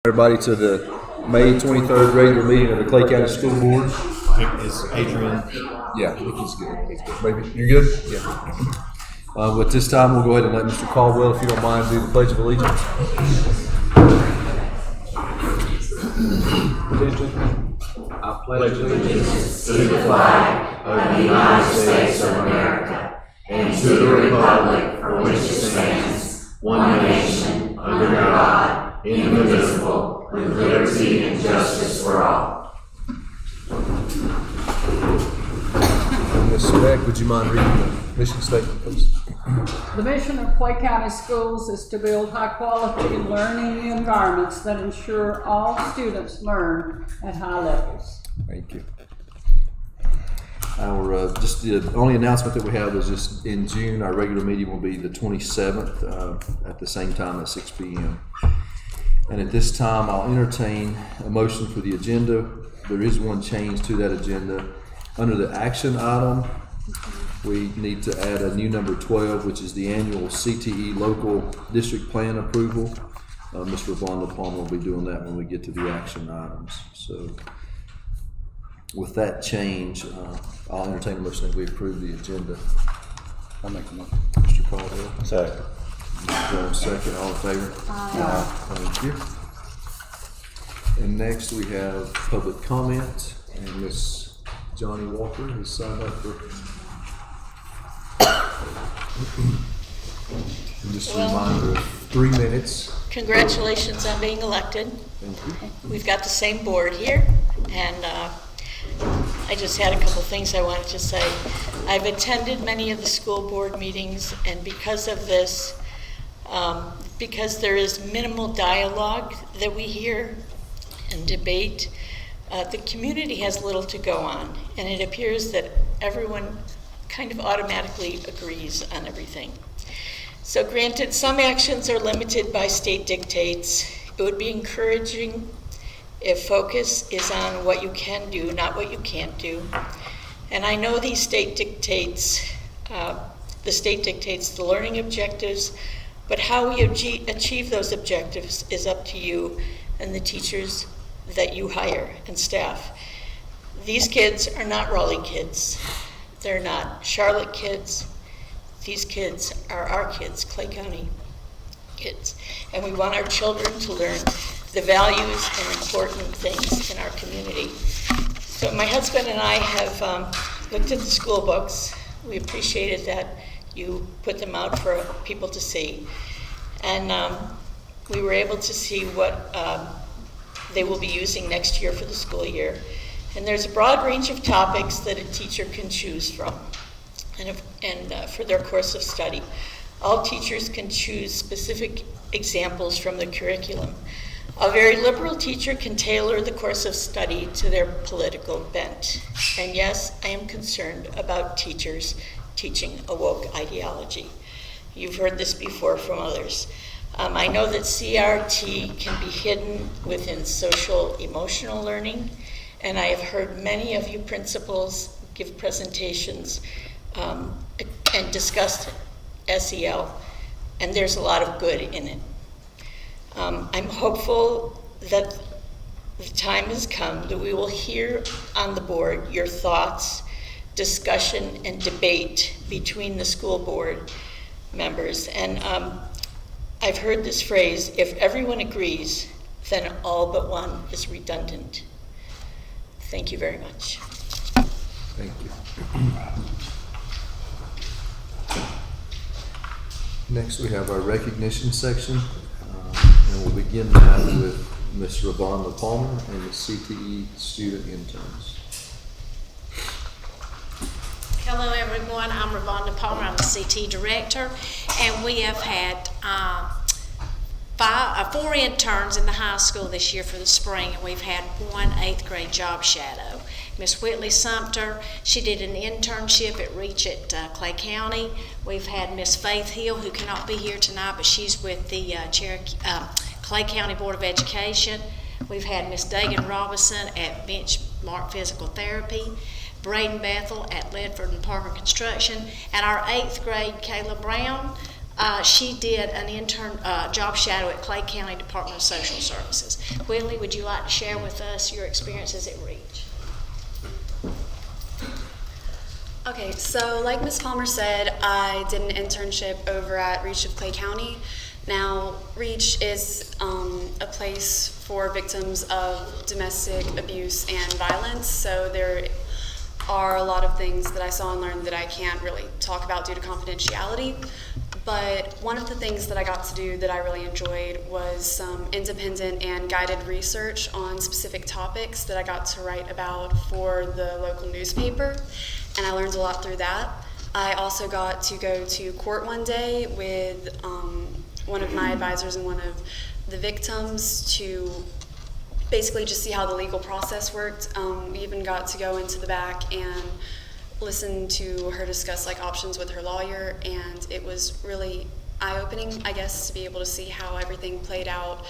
Everybody to the May 23rd regular meeting of the Clay County School Board. Is Adrian? Yeah, I think he's good. He's good. Maybe you're good? Yeah. But this time we'll go ahead and let Mr. Caldwell, if you don't mind, do the Pledge of Allegiance. I pledge allegiance to the flag of the United States of America and to the republic for which it stands, one nation, under God, indivisible, with liberty and justice for all. Ms. Beck, would you mind reading the mission statement, please? The mission of Clay County Schools is to build high-quality learning environments that ensure all students learn at high levels. Thank you. Our just the only announcement that we have is just in June, our regular meeting will be the 27th at the same time at 6 p.m. And at this time, I'll entertain a motion for the agenda. There is one change to that agenda. Under the action item, we need to add a new number 12, which is the annual CTE local district plan approval. Mr. Vonda Palmer will be doing that when we get to the action items. So with that change, I'll entertain a motion that we approve the agenda. I'll make a motion. Mr. Caldwell. Second. Mr. Jones, second. All in favor? Aye. Thank you. And next we have public comment, and Miss Johnny Walker has signed up for. And just a reminder, 3 minutes. Congratulations on being elected. Thank you. We've got the same board here, and I just had a couple things I wanted to say. I've attended many of the school board meetings, and because of this, because there is minimal dialogue that we hear and debate, the community has little to go on, and it appears that everyone kind of automatically agrees on everything. So granted, some actions are limited by state dictates. It would be encouraging if focus is on what you can do, not what you can't do. And I know these state dictates, the state dictates the learning objectives, but how we achieve those objectives is up to you and the teachers that you hire and staff. These kids are not Raleigh kids. They're not Charlotte kids. These kids are our kids, Clay County kids. And we want our children to learn the values and important things in our community. So my husband and I have looked at the school books. We appreciated that you put them out for people to see. And we were able to see what they will be using next year for the school year. And there's a broad range of topics that a teacher can choose from and for their course of study. All teachers can choose specific examples from the curriculum. A very liberal teacher can tailor the course of study to their political bent. And yes, I am concerned about teachers teaching a woke ideology. You've heard this before from others. I know that CRT can be hidden within social emotional learning, and I have heard many of you principals give presentations and discuss SEL, and there's a lot of good in it. I'm hopeful that the time has come that we will hear on the board your thoughts, discussion, and debate between the school board members. And I've heard this phrase, if everyone agrees, then all but one is redundant. Thank you very much. Thank you. Next, we have our recognition section, and we'll begin that with Ms. Ravonda Palmer and the CTE student interns. Hello everyone, I'm Ravonda Palmer, I'm the CT director, and we have had 4 interns in the high school this year for the spring, and we've had 1 8th grade job shadow. Miss Whitley Sumter, she did an internship at Reach at Clay County. We've had Miss Faith Hill, who cannot be here tonight, but she's with the Clay County Board of Education. We've had Miss Dagan Robinson at Benchmark Physical Therapy, Braden Bethel at Ledford and Parker Construction, and our 8th grade Kayla Brown She did an intern job shadow at Clay County Department of Social Services. Whitley, would you like to share with us your experiences at REACH? Okay, so like Ms. Palmer said, I did an internship over at REACH of Clay County. Now, REACH is a place for victims of domestic abuse and violence, so there are a lot of things that I saw and learned that I can't really talk about due to confidentiality. But one of the things that I got to do that I really enjoyed was some independent and guided research on specific topics that I got to write about for the local newspaper, and I learned a lot through that. I also got to go to court one day with one of my advisors and one of the victims to basically just see how the legal process worked. We even got to go into the back and listen to her discuss like options with her lawyer, and it was really eye-opening, I guess, to be able to see how everything played out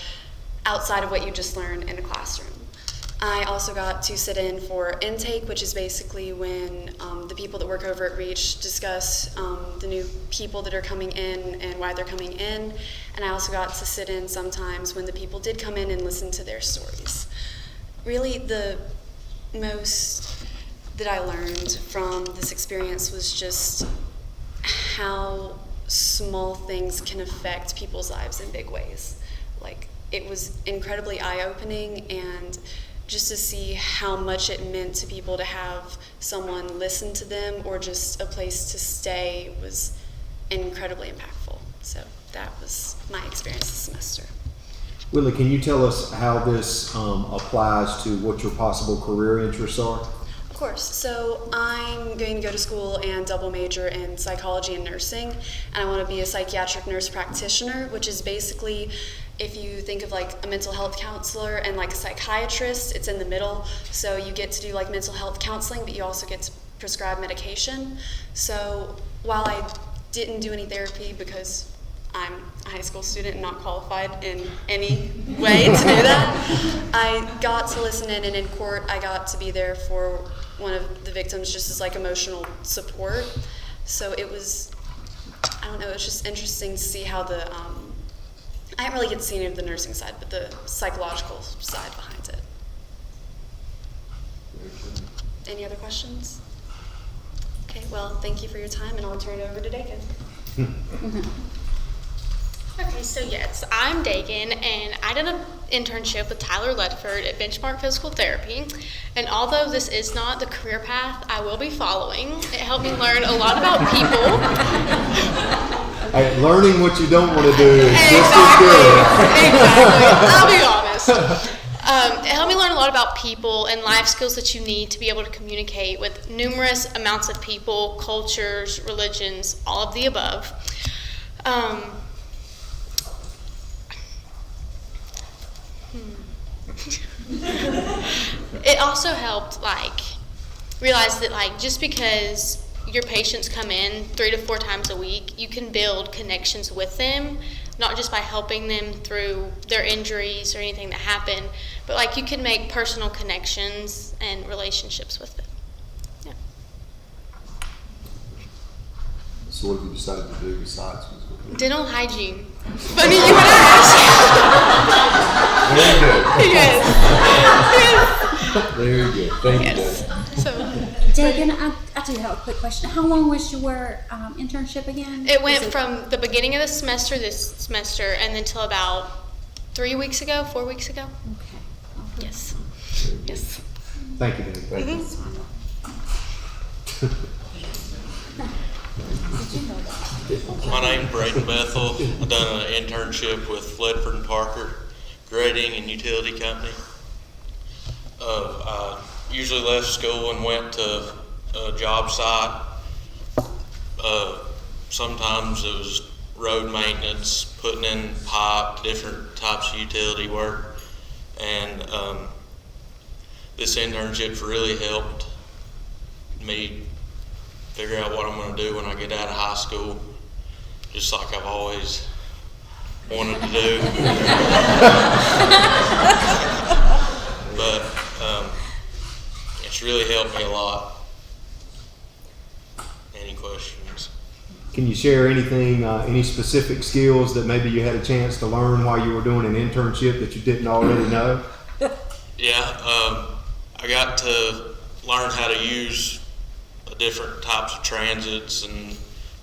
outside of what you just learned in a classroom. I also got to sit in for intake, which is basically when the people that work over at REACH discuss the new people that are coming in and why they're coming in. And I also got to sit in sometimes when the people did come in and listen to their stories. Really, the most that I learned from this experience was just how small things can affect people's lives in big ways. Like, it was incredibly eye-opening, and just to see how much it meant to people to have someone listen to them or just a place to stay was incredibly impactful. So that was my experience this semester. Willie, can you tell us how this applies to what your possible career interests are? Of course. So I'm going to go to school and double major in psychology and nursing, and I want to be a psychiatric nurse practitioner, which is basically, if you think of like a mental health counselor and like a psychiatrist, it's in the middle. So you get to do like mental health counseling, but you also get to prescribe medication. So while I didn't do any therapy because I'm a high school student and not qualified in any way to do that, I got to listen in, and in court I got to be there for one of the victims just as like emotional support. So it was, I don't know, it was just interesting to see how the I didn't really get to see any of the nursing side, but the psychological side behind it. Any other questions? Okay, well, thank you for your time, and I'll turn it over to Dakin. Okay, so yes, I'm Dakin, and I did an internship with Tyler Ledford at Benchmark Physical Therapy. And although this is not the career path I will be following, it helped me learn a lot about people. Hey, learning what you don't want to do is just as good. Exactly. I'll be honest. It helped me learn a lot about people and life skills that you need to be able to communicate with numerous amounts of people, cultures, religions, all of the above. It also helped realize that just because your patients come in 3 to 4 times a week, you can build connections with them, not just by helping them through their injuries or anything that happened, but you can make personal connections and relationships with them. Yeah. So what have you decided to do besides physical therapy? Dental hygiene. Funny you would ask. Very good. Yes. Very good. Thank you, Yes. Dave. So Dagan, I do have a quick question. How long was your internship again? it went from the beginning of this semester, and then till about 4 weeks ago. Okay. Yes. Yes. Thank you, Dave. Thank you. My name's Braden Bethel. I've done an internship with Ledford and Parker Grading and Utility Company. I usually left school and went to a job site. Sometimes it was road maintenance, putting in pipe, different types of utility work. And this internship really helped me figure out what I'm going to do when I get out of high school, just like I've always wanted to do. But it's really helped me a lot. Any questions? Can you share anything, any specific skills that maybe you had a chance to learn while you were doing an internship that you didn't already know? Yeah, I got to learn how to use different types of transits and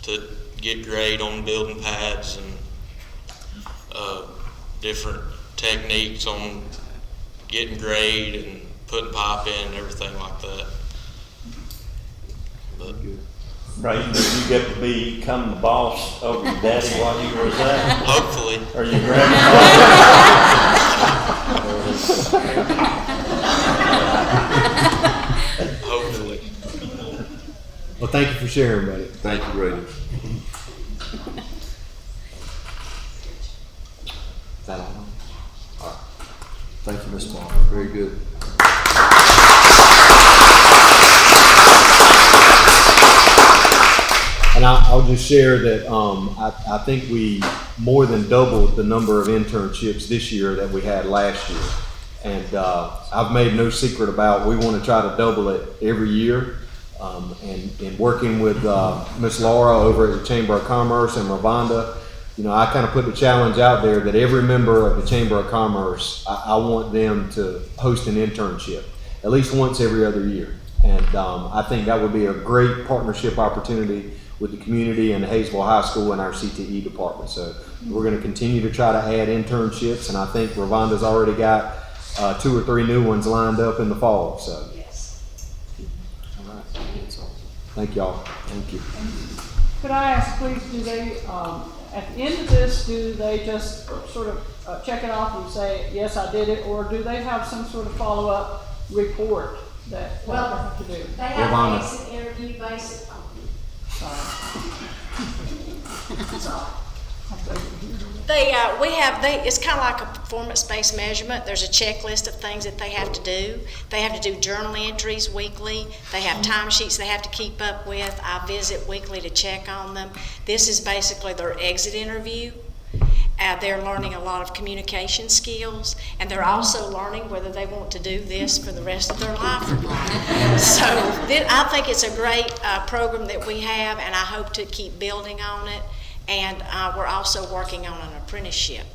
to get grade on building pads and different techniques on getting grade and putting pipe in and everything like that. But Brayden, did you get to become the boss over your daddy while you were there? hopefully, Or your grandfather? hopefully. Well, thank you for sharing, buddy. Thank you, Brady. Is that all? Thank you, Ms. Palmer. Very good. And I'll just share that I think we more than doubled the number of internships this year that we had last year. And I've made no secret about we want to try to double it every year. And working with Miss Laura over at the Chamber of Commerce and Ravonda, you know, I kind of put the challenge out there that every member of the Chamber of Commerce, I want them to host an internship at least once every other year. And I think that would be a great partnership opportunity with the community and the Hayesville High School and our CTE department. So we're going to continue to try to add internships, and I think Ravonda's already got 2 or 3 new ones lined up in the fall. So, Yes. all right. Thank y'all. Thank you. Could I ask, please, do they, at the end of this, do they just sort of check it off and say, yes, I did it, or do they have some sort of follow-up report that they have to do? They have Ravonda. an exit interview based. It's kind of like a performance-based measurement. There's a checklist of things that they have to do. They have to do journal entries weekly. They have timesheets they have to keep up with. I visit weekly to check on them. This is basically their exit interview. They're learning a lot of communication skills, and they're also learning whether they want to do this for the rest of their life or not. So I think it's a great program that we have, and I hope to keep building on it. And we're also working on an apprenticeship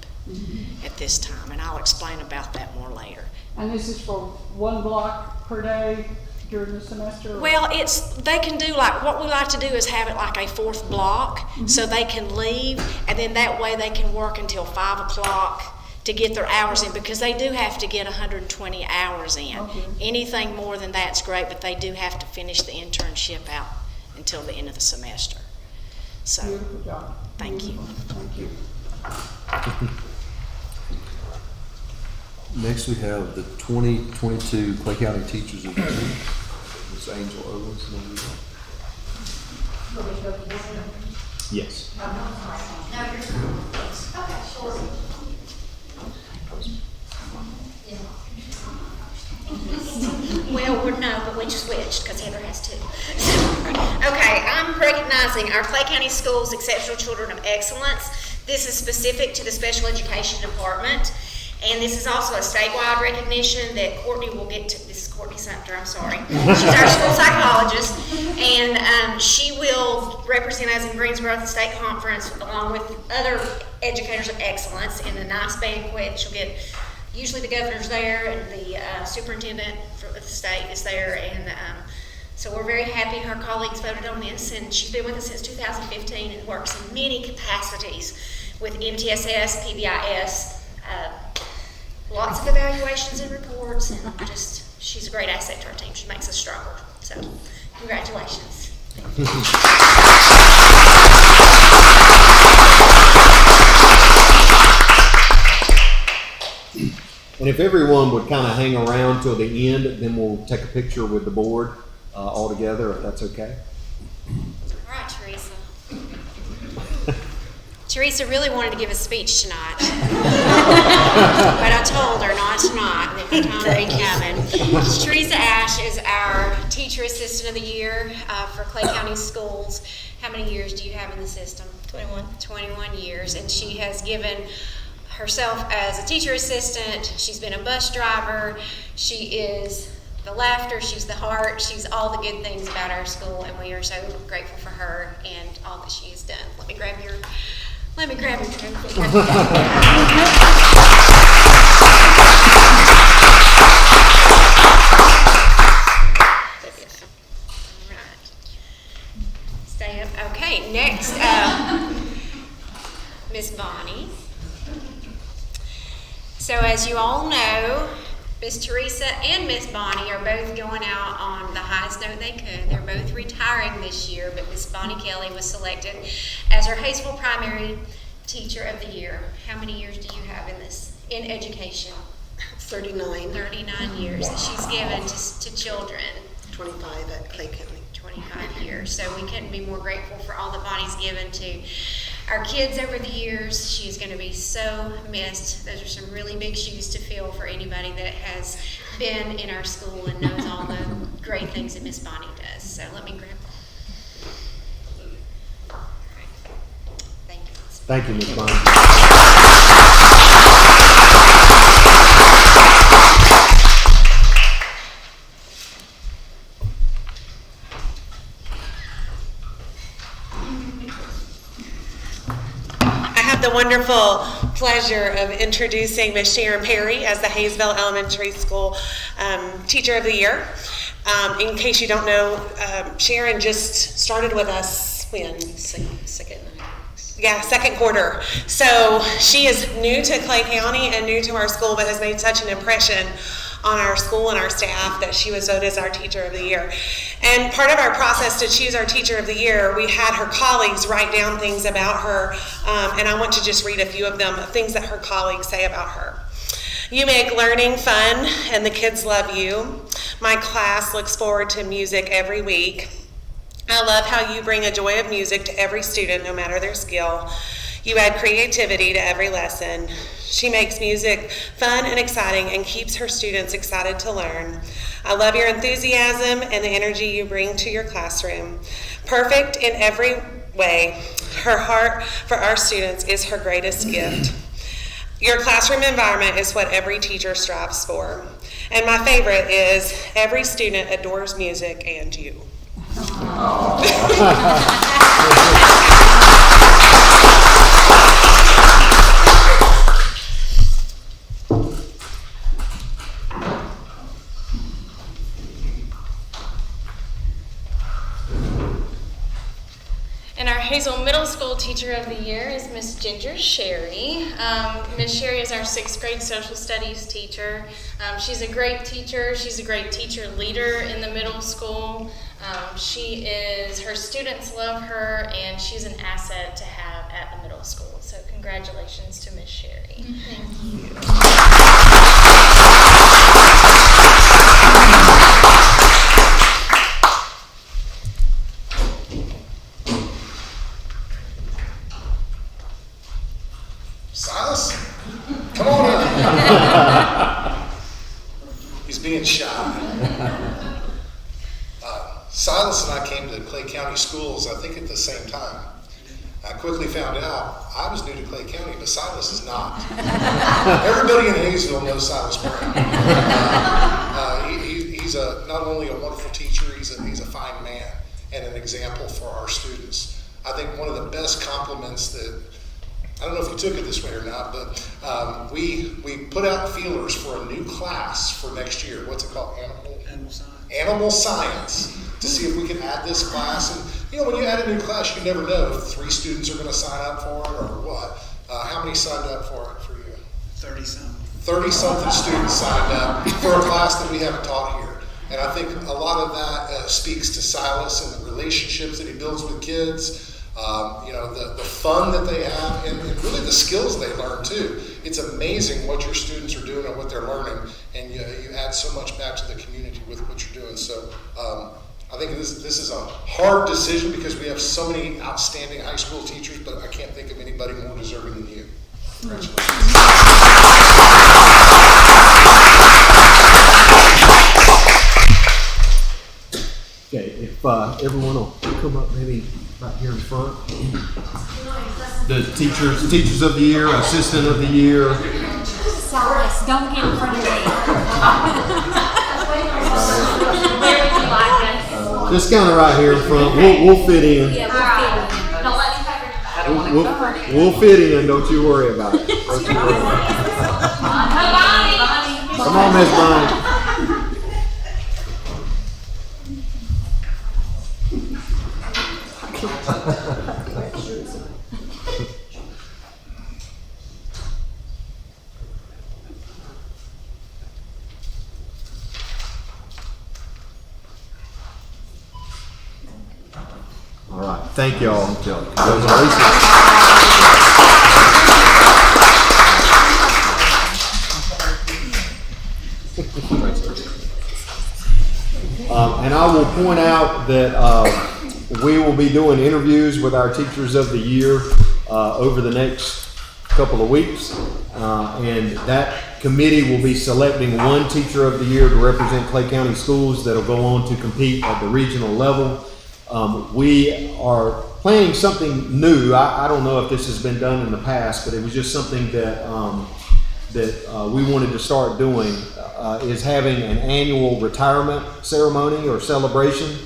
at this time, and I'll explain about that more later. And this is for 1 block per day during the semester? Well, they can do what we like to do is have it like a 4th block, so they can leave, and then that way they can work until 5 o'clock to get their hours in, because they do have to get 120 hours in. Okay. Anything more than that's great, but they do have to finish the internship out until the end of the semester. So, Beautiful job. thank you. Thank you. Next, we have the 2022 Clay County Teachers of the Year. Ms. Angel Owens. Yes. Well, but we switched because Heather has to. Okay, I'm recognizing our Clay County Schools Exceptional Children of Excellence. This is specific to the Special Education Department. And this is also a statewide recognition that Courtney will get to. This is Courtney Sumter, I'm sorry. She's our school psychologist. And she will represent us in Greensboro at the state conference along with other educators of excellence in a nice banquet. She'll get, usually the governor's there and the superintendent of the state is there. And so we're very happy her colleagues voted on this. And she's been with us since 2015 and works in many capacities with MTSS, Pbis, lots of evaluations and reports, and she's a great asset to our team. She makes us stronger. So, congratulations. And if everyone would kind of hang around till the end, then we'll take a picture with the board all together, if that's okay. All right, Teresa. Teresa really wanted to give a speech tonight, but I told her not tonight. The time ain't coming. Teresa Ash is our Teacher Assistant of the Year for Clay County Schools. How many years do you have in the system? 21. 21 years, and she has given herself as a teacher assistant. She's been a bus driver. She is the laughter, she's the heart, she's all the good things about our school, and we are so grateful for her and all that she has done. Let me grab your trophy. Stay up. Okay, next, Miss Bonnie. So as you all know, Miss Teresa and Miss Bonnie are both going out on the highest note they could. They're both retiring this year, but Miss Bonnie Kelly was selected as our Hayesville Primary Teacher of the Year. How many years do you have in education? 39. 39 years that she's given to children. 25 at Clay County. 25 years. So we couldn't be more grateful for all that Bonnie's given to our kids over the years. She's going to be so missed. Those are some really big shoes to fill for anybody that has been in our school and knows all the great things that Miss Bonnie does. So let me grab that. Thank you. Thank you, Ms. Bonnie. The wonderful pleasure of introducing Ms. Sharon Perry as the Hayesville Elementary School Teacher of the Year. In case you don't know, Sharon just started with us when? Second quarter. So she is new to Clay County and new to our school, but has made such an impression on our school and our staff that she was voted as our Teacher of the Year. And part of our process to choose our Teacher of the Year, we had her colleagues write down things about her, and I want to just read a few of them, things that her colleagues say about her. You make learning fun, and the kids love you. My class looks forward to music every week. I love how you bring a joy of music to every student, no matter their skill. You add creativity to every lesson. She makes music fun and exciting and keeps her students excited to learn. I love your enthusiasm and the energy you bring to your classroom. Perfect in every way, her heart for our students is her greatest gift. Your classroom environment is what every teacher strives for. And my favorite is every student adores music and you. And our Hazel Middle School Teacher of the Year is Miss Ginger Sherry. Miss Sherry is our 6th grade social studies teacher. She's a great teacher. She's a great teacher leader in the middle school. Her students love her, and she's an asset to have at the middle school. So congratulations to Miss Sherry. Thank you. Silas, come on in. He's being shy. Silas and I came to Clay County Schools, I think at the same time. I quickly found out I was new to Clay County, but Silas is not. Everybody in Hayesville knows Silas Brown. He's not only a wonderful teacher, he's a fine man and an example for our students. I think one of the best compliments that, I don't know if you took it this way or not, but we put out feelers for a new class for next year. What's it called? Animal Science. To see if we can add this class. And when you add a new class, you never know if 3 students are going to sign up for it or what. How many signed up for it for you? 30-something. 30-something students signed up for a class that we haven't taught here. And I think a lot of that speaks to Silas and the relationships that he builds with kids. The fun that they have and really the skills they learn too. It's amazing what your students are doing and what they're learning, and you add so much back to the community with what you're doing. So I think this is a hard decision because we have so many outstanding high school teachers, but I can't think of anybody more deserving than you. Congratulations. Okay, if everyone will come up maybe right here in front. The teachers of the year, assistant of the year. Silas, don't get in front of me. Just kind of right here in front. We'll fit in. Yeah, Don't let me cover your back. We'll fit in. Don't you worry about it. Don't you worry about it. Come on, Miss Bonnie. All right. Thank you all. Congratulations. And I will point out that we will be doing interviews with our Teachers of the Year over the next couple of weeks. And that committee will be selecting one Teacher of the Year to represent Clay County Schools that will go on to compete at the regional level. We are planning something new. I don't know if this has been done in the past, but it was just something that we wanted to start doing, is having an annual retirement ceremony or celebration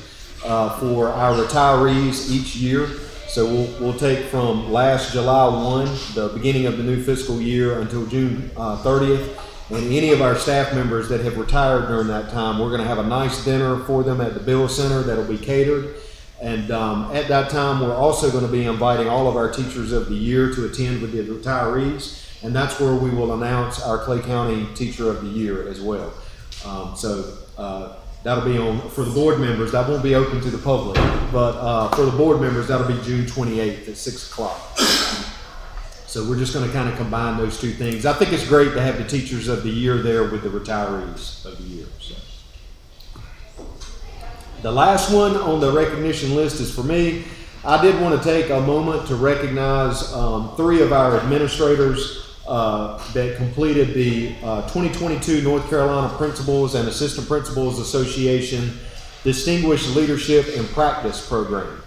for our retirees each year. So we'll take from last July 1, the beginning of the new fiscal year, until June 30th. And any of our staff members that have retired during that time, we're going to have a nice dinner for them at the Bill Center that'll be catered. And at that time, we're also going to be inviting all of our Teachers of the Year to attend with the retirees. And that's where we will announce our Clay County Teacher of the Year as well. That'll be on, for the board members, that won't be open to the public, but for the board members, that'll be June 28th at 6 o'clock. So we're just going to kind of combine those two things. I think it's great to have the Teachers of the Year there with the retirees of the year. So. The last one on the recognition list is for me. I did want to take a moment to recognize 3 of our administrators that completed the 2022 North Carolina Principals and Assistant Principals Association Distinguished Leadership and Practice Program.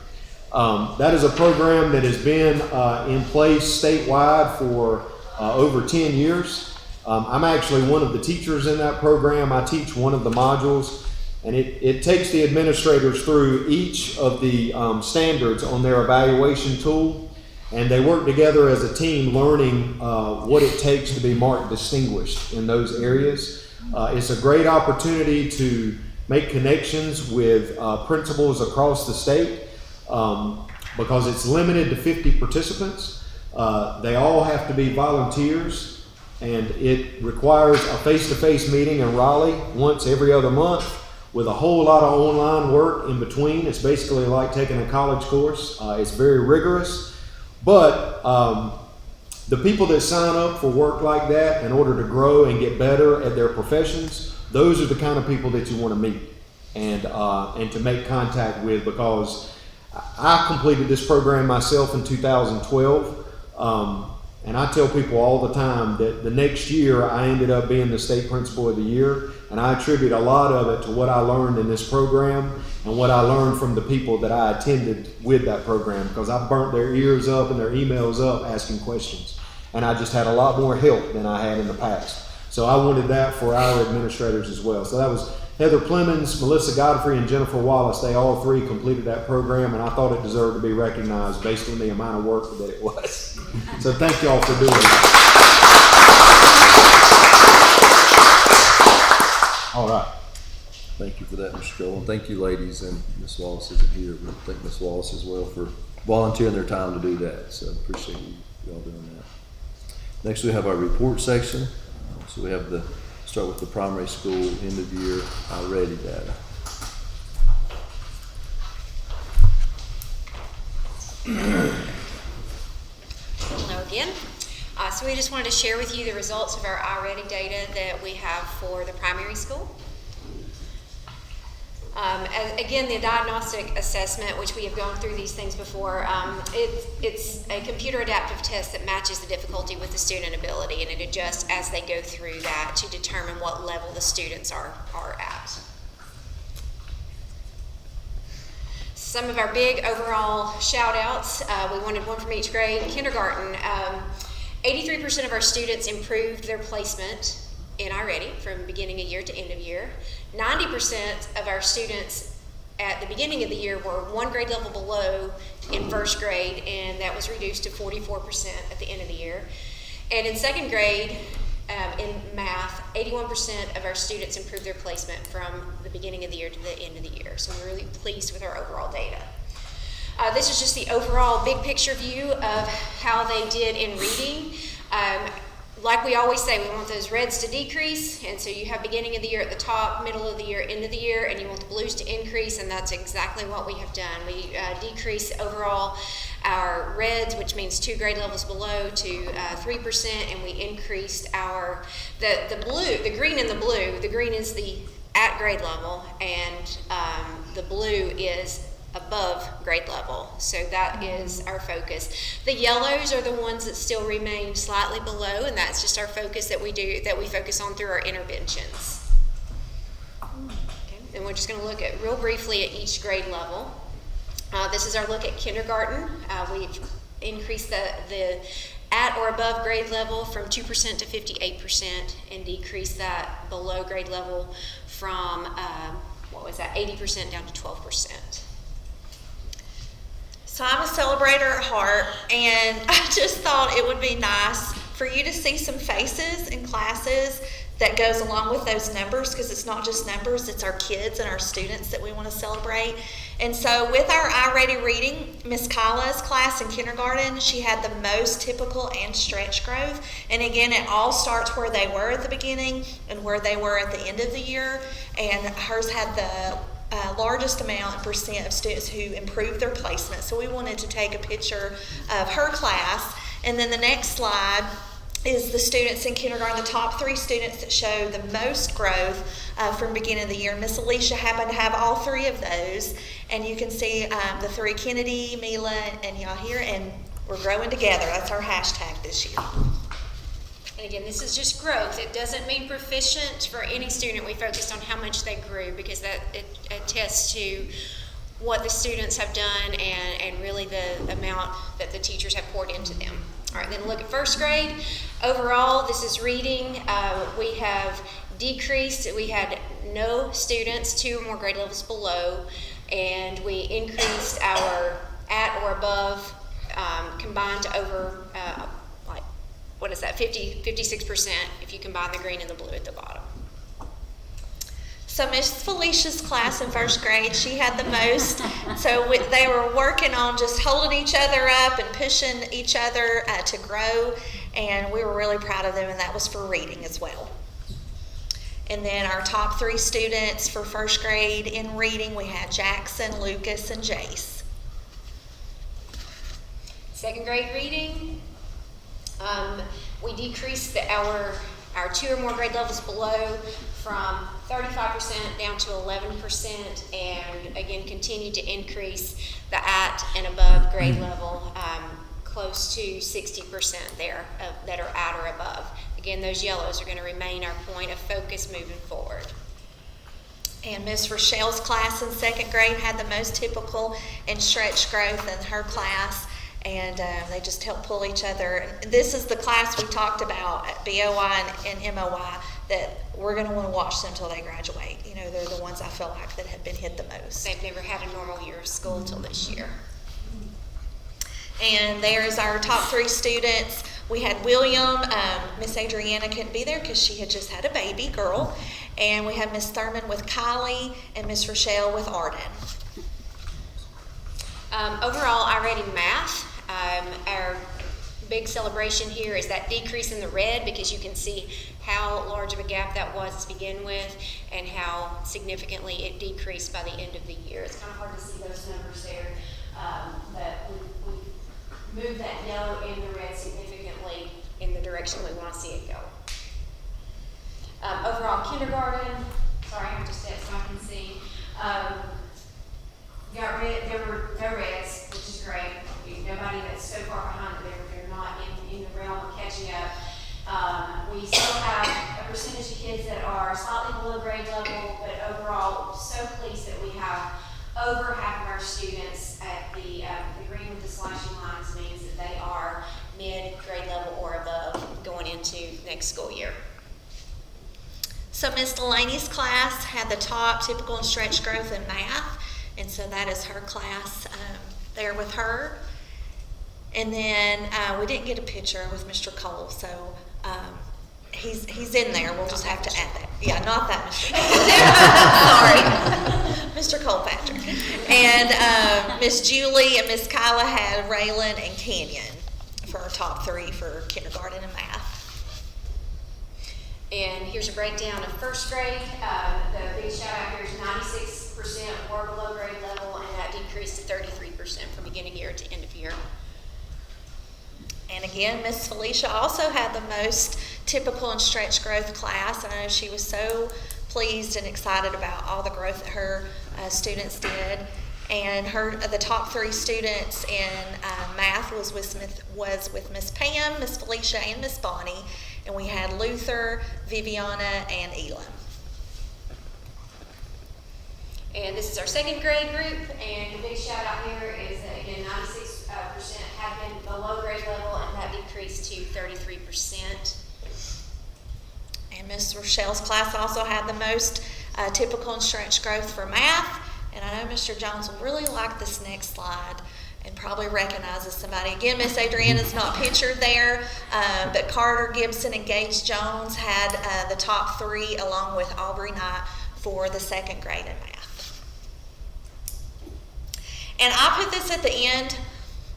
That is a program that has been in place statewide for over 10 years. I'm actually one of the teachers in that program. I teach one of the modules, and it takes the administrators through each of the standards on their evaluation tool. And they work together as a team, learning what it takes to be marked distinguished in those areas. It's a great opportunity to make connections with principals across the state because it's limited to 50 participants. They all have to be volunteers, and it requires a face-to-face meeting in Raleigh once every other month with a whole lot of online work in between. It's basically like taking a college course. It's very rigorous. But the people that sign up for work like that in order to grow and get better at their professions, those are the kind of people that you want to meet and to make contact with, because I completed this program myself in 2012. And I tell people all the time that the next year I ended up being the State Principal of the Year, and I attribute a lot of it to what I learned in this program and what I learned from the people that I attended with that program, because I burnt their ears up and their emails up asking questions, and I just had a lot more help than I had in the past. So I wanted that for our administrators as well. So that was Heather Clemens, Melissa Godfrey, and Jennifer Wallace. They all 3 completed that program, and I thought it deserved to be recognized based on the amount of work that it was. So thank you all for doing it. All right. Thank you for that, Mr. Joel. And thank you, ladies, and Ms. Wallace isn't here, but thank Ms. Wallace as well for volunteering their time to do that. So appreciate you all doing that. Next, we have our report section. So we have start with the primary school end of year ready data. Hello again. So we just wanted to share with you the results of our iReady data that we have for the primary school. Again, the Diagnostic Assessment, which we have gone through these things before, it's a computer adaptive test that matches the difficulty with the student ability, and it adjusts as they go through that to determine what level the students are at. Some of our big overall shout outs, we wanted one from each grade. Kindergarten, 83% of our students improved their placement in iReady from beginning of year to end of year. 90% of our students at the beginning of the year were one grade level below in first grade, and that was reduced to 44% at the end of the year. And in second grade, in math, 81% of our students improved their placement from the beginning of the year to the end of the year. So we're really pleased with our overall data. This is just the overall big picture view of how they did in reading. Like we always say, we want those reds to decrease, and so you have beginning of the year at the top, middle of the year, end of the year, and you want the blues to increase, and that's exactly what we have done. We decrease overall our reds, which means 2 grade levels below, to 3%, and we increased our, the blue, the green and the blue. The green is the at grade level, and the blue is above grade level. So that is our focus. The yellows are the ones that still remain slightly below, and that's just our focus that we focus on through our interventions. Okay. And we're just going to look at real briefly at each grade level. This is our look at kindergarten. We've increased the at or above grade level from 2% to 58%, and decreased that below grade level from 80% down to 12%. So I'm a celebrator at heart, and I just thought it would be nice for you to see some faces in classes that goes along with those numbers, because it's not just numbers, it's our kids and our students that we want to celebrate. And so with our I-Ready reading, Miss Kyla's class in kindergarten, she had the most typical and stretch growth. And again, it all starts where they were at the beginning and where they were at the end of the year. And hers had the largest amount and percent of students who improved their placement. So we wanted to take a picture of her class. And then the next slide is the students in kindergarten, the top 3 students that show the most growth from beginning of the year. Miss Alicia happened to have all 3 of those, and you can see the 3, Kennedy, Mila, and Yahir, and we're growing together. That's our hashtag this year. And again, this is just growth. It doesn't mean proficient for any student. We focused on how much they grew, because that it attests to what the students have done and really the amount that the teachers have poured into them. All right, then look at first grade. Overall, this is reading. We have decreased. We had no students 2 or more grade levels below, and we increased our at or above combined to over 56% if you combine the green and the blue at the bottom. So Miss Felicia's class in first grade, she had the most. So they were working on just holding each other up and pushing each other to grow, and we were really proud of them, and that was for reading as well. And then our top 3 students for first grade in reading, we had Jackson, Lucas, and Jace. Second grade reading, we decreased our 2 or more grade levels below from 35% down to 11%, and again continue to increase the at and above grade level, close to 60% there that are at or above. Again, those yellows are going to remain our point of focus moving forward. And Miss Rochelle's class in second grade had the most typical and stretch growth in her class, and they just help pull each other. And this is the class we talked about at BOI and MOI that we're going to want to watch them until they graduate. You know, they're the ones I feel like that have been hit the most. They've never had a normal year of school until this year. And there is our top 3 students. We had William. Miss Adriana couldn't be there because she had just had a baby girl. And we had Miss Thurman with Kylie and Miss Rochelle with Arden. Overall, I read in math. Our big celebration here is that decrease in the red, because you can see how large of a gap that was to begin with and how significantly it decreased by the end of the year. It's kind of hard to see those numbers there, but we moved that yellow and the red significantly in the direction we want to see it go. Overall kindergarten, sorry, I'm just so I can see. Got red, there were no reds, which is great. Nobody that's so far behind that they're not in the realm of catching up. We still have a percentage of kids that are slightly below grade level, but overall, so pleased that we have over half of our students at the green with the slashing lines means that they are mid-grade level or above going into next school year. So Miss Delaney's class had the top typical and stretch growth in math, And so that is her class there with her. And then we didn't get a picture with Mr. Cole, so he's in there. We'll just have to add that. Yeah, not that Mr. Cole. Sorry. Mr. Colpatrick. And Miss Julie and Miss Kyla had Raylan and Canyon for our top 3 for kindergarten and math. And here's a breakdown of first grade. The big shout out here is 96% were below grade level, and that decreased to 33% from beginning of year to end of year. And again, Miss Felicia also had the most typical and stretch growth class. I know she was so pleased and excited about all the growth that her students did. And the top 3 students in math was with Miss Pam, Miss Felicia, and Miss Bonnie. And we had Luther, Viviana, and Elam. And this is our second grade group, and the big shout out here is that again 96% have been below grade level, and that decreased to 33%. And Miss Rochelle's class also had the most typical and stretch growth for math. And I know Mr. Jones will really like this next slide and probably recognizes somebody. Again, Miss Adriana's not pictured there, but Carter, Gibson, and Gage Jones had the top 3 along with Aubrey Knight for the second grade in math. And I put this at the end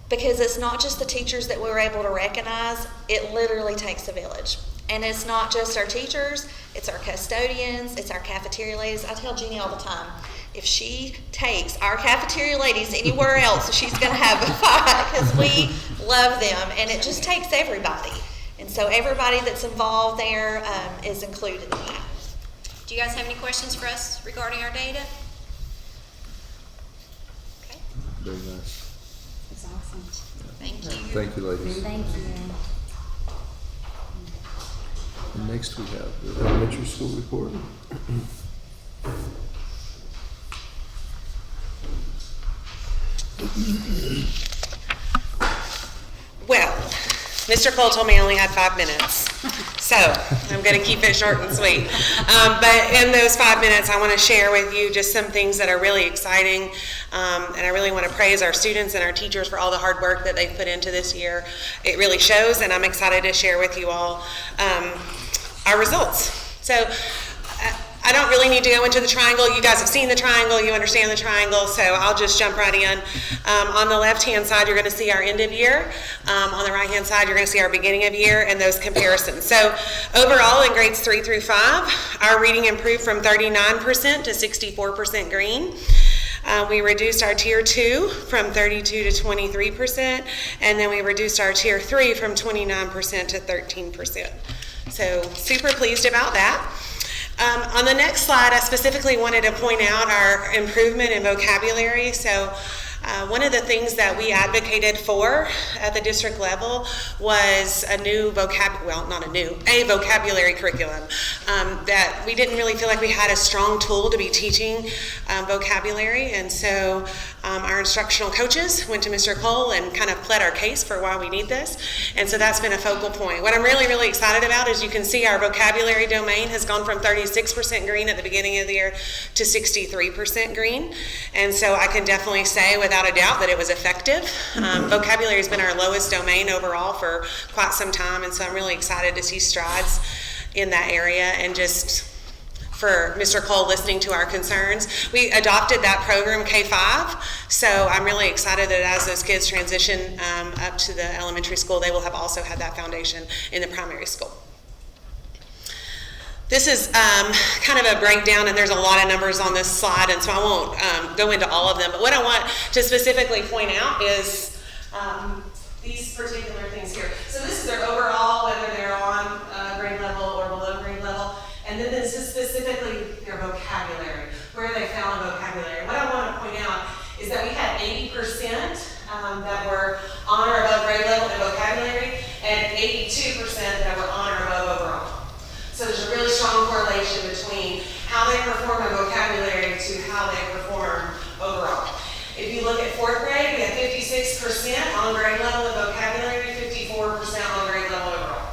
because it's not just the teachers that we were able to recognize, it literally takes a village. And it's not just our teachers, it's our custodians, it's our cafeteria ladies. I tell Jeannie all the time, if she takes our cafeteria ladies anywhere else, she's going to have a fight because we love them, and it just takes everybody. And so everybody that's involved there is included in that. Do you guys have any questions for us regarding our data? Okay. Very nice. That's awesome. Thank you. Thank you, ladies. Thank you. And next we have the elementary school report. Well, Mr. Cole told me I only had 5 minutes, so I'm going to keep it short and sweet. But in those 5 minutes, I want to share with you just some things that are really exciting, and I really want to praise our students and our teachers for all the hard work that they've put into this year. It really shows, and I'm excited to share with you all our results. So I don't really need to go into the triangle. You guys have seen the triangle, you understand the triangle, so I'll just jump right in. On the left-hand side, you're going to see our end of year. On the right-hand side, you're going to see our beginning of year and those comparisons. So overall, in grades 3 through 5, our reading improved from 39% to 64% green. We reduced our tier 2 from 32 to 23%, and then we reduced our tier 3 from 29% to 13%. So super pleased about that. On the next slide, I specifically wanted to point out our improvement in vocabulary. So one of the things that we advocated for at the district level was a vocabulary curriculum. That we didn't really feel like we had a strong tool to be teaching vocabulary, and so our instructional coaches went to Mr. Cole and kind of pled our case for why we need this, and so that's been a focal point. What I'm really, really excited about is you can see our vocabulary domain has gone from 36% green at the beginning of the year to 63% green, and so I can definitely say without a doubt that it was effective. Vocabulary has been our lowest domain overall for quite some time, and so I'm really excited to see strides in that area, and just for Mr. Cole listening to our concerns. We adopted that program K-5, so I'm really excited that as those kids transition up to the elementary school, they will have also had that foundation in the primary school. This is kind of a breakdown, and there's a lot of numbers on this slide, and so I won't go into all of them, but what I want to specifically point out is these particular things here. So this is their overall, whether they're on grade level or below grade level, and then this is specifically their vocabulary, where they found vocabulary. What I want to point out is that we had 80% that were on or above grade level in vocabulary, and 82% that were on or above overall. So there's a really strong correlation between how they perform in vocabulary to how they perform overall. If you look at 4th grade, we had 56% on grade level in vocabulary, 54% on grade level overall.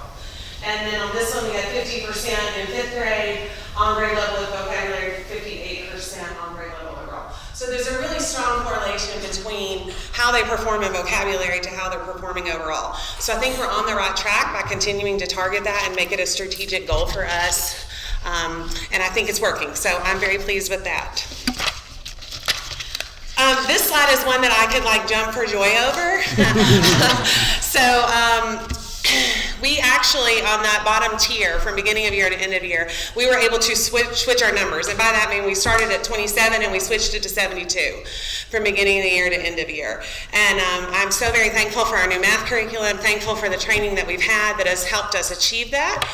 And then on this one, we had 50% in 5th grade on grade level in vocabulary, 58% on grade level overall. So So there's a really strong correlation between how they perform in vocabulary to how they're performing overall. So I think we're on the right track by continuing to target that and make it a strategic goal for us. And I think it's working, so I'm very pleased with that. This slide is one that I could like jump for joy over. We actually, on that bottom tier from beginning of year to end of year, we were able to switch our numbers. And by that I mean we started at 27 and we switched it to 72 from beginning of the year to end of year. And I'm so very thankful for our new math curriculum, thankful for the training that we've had that has helped us achieve that.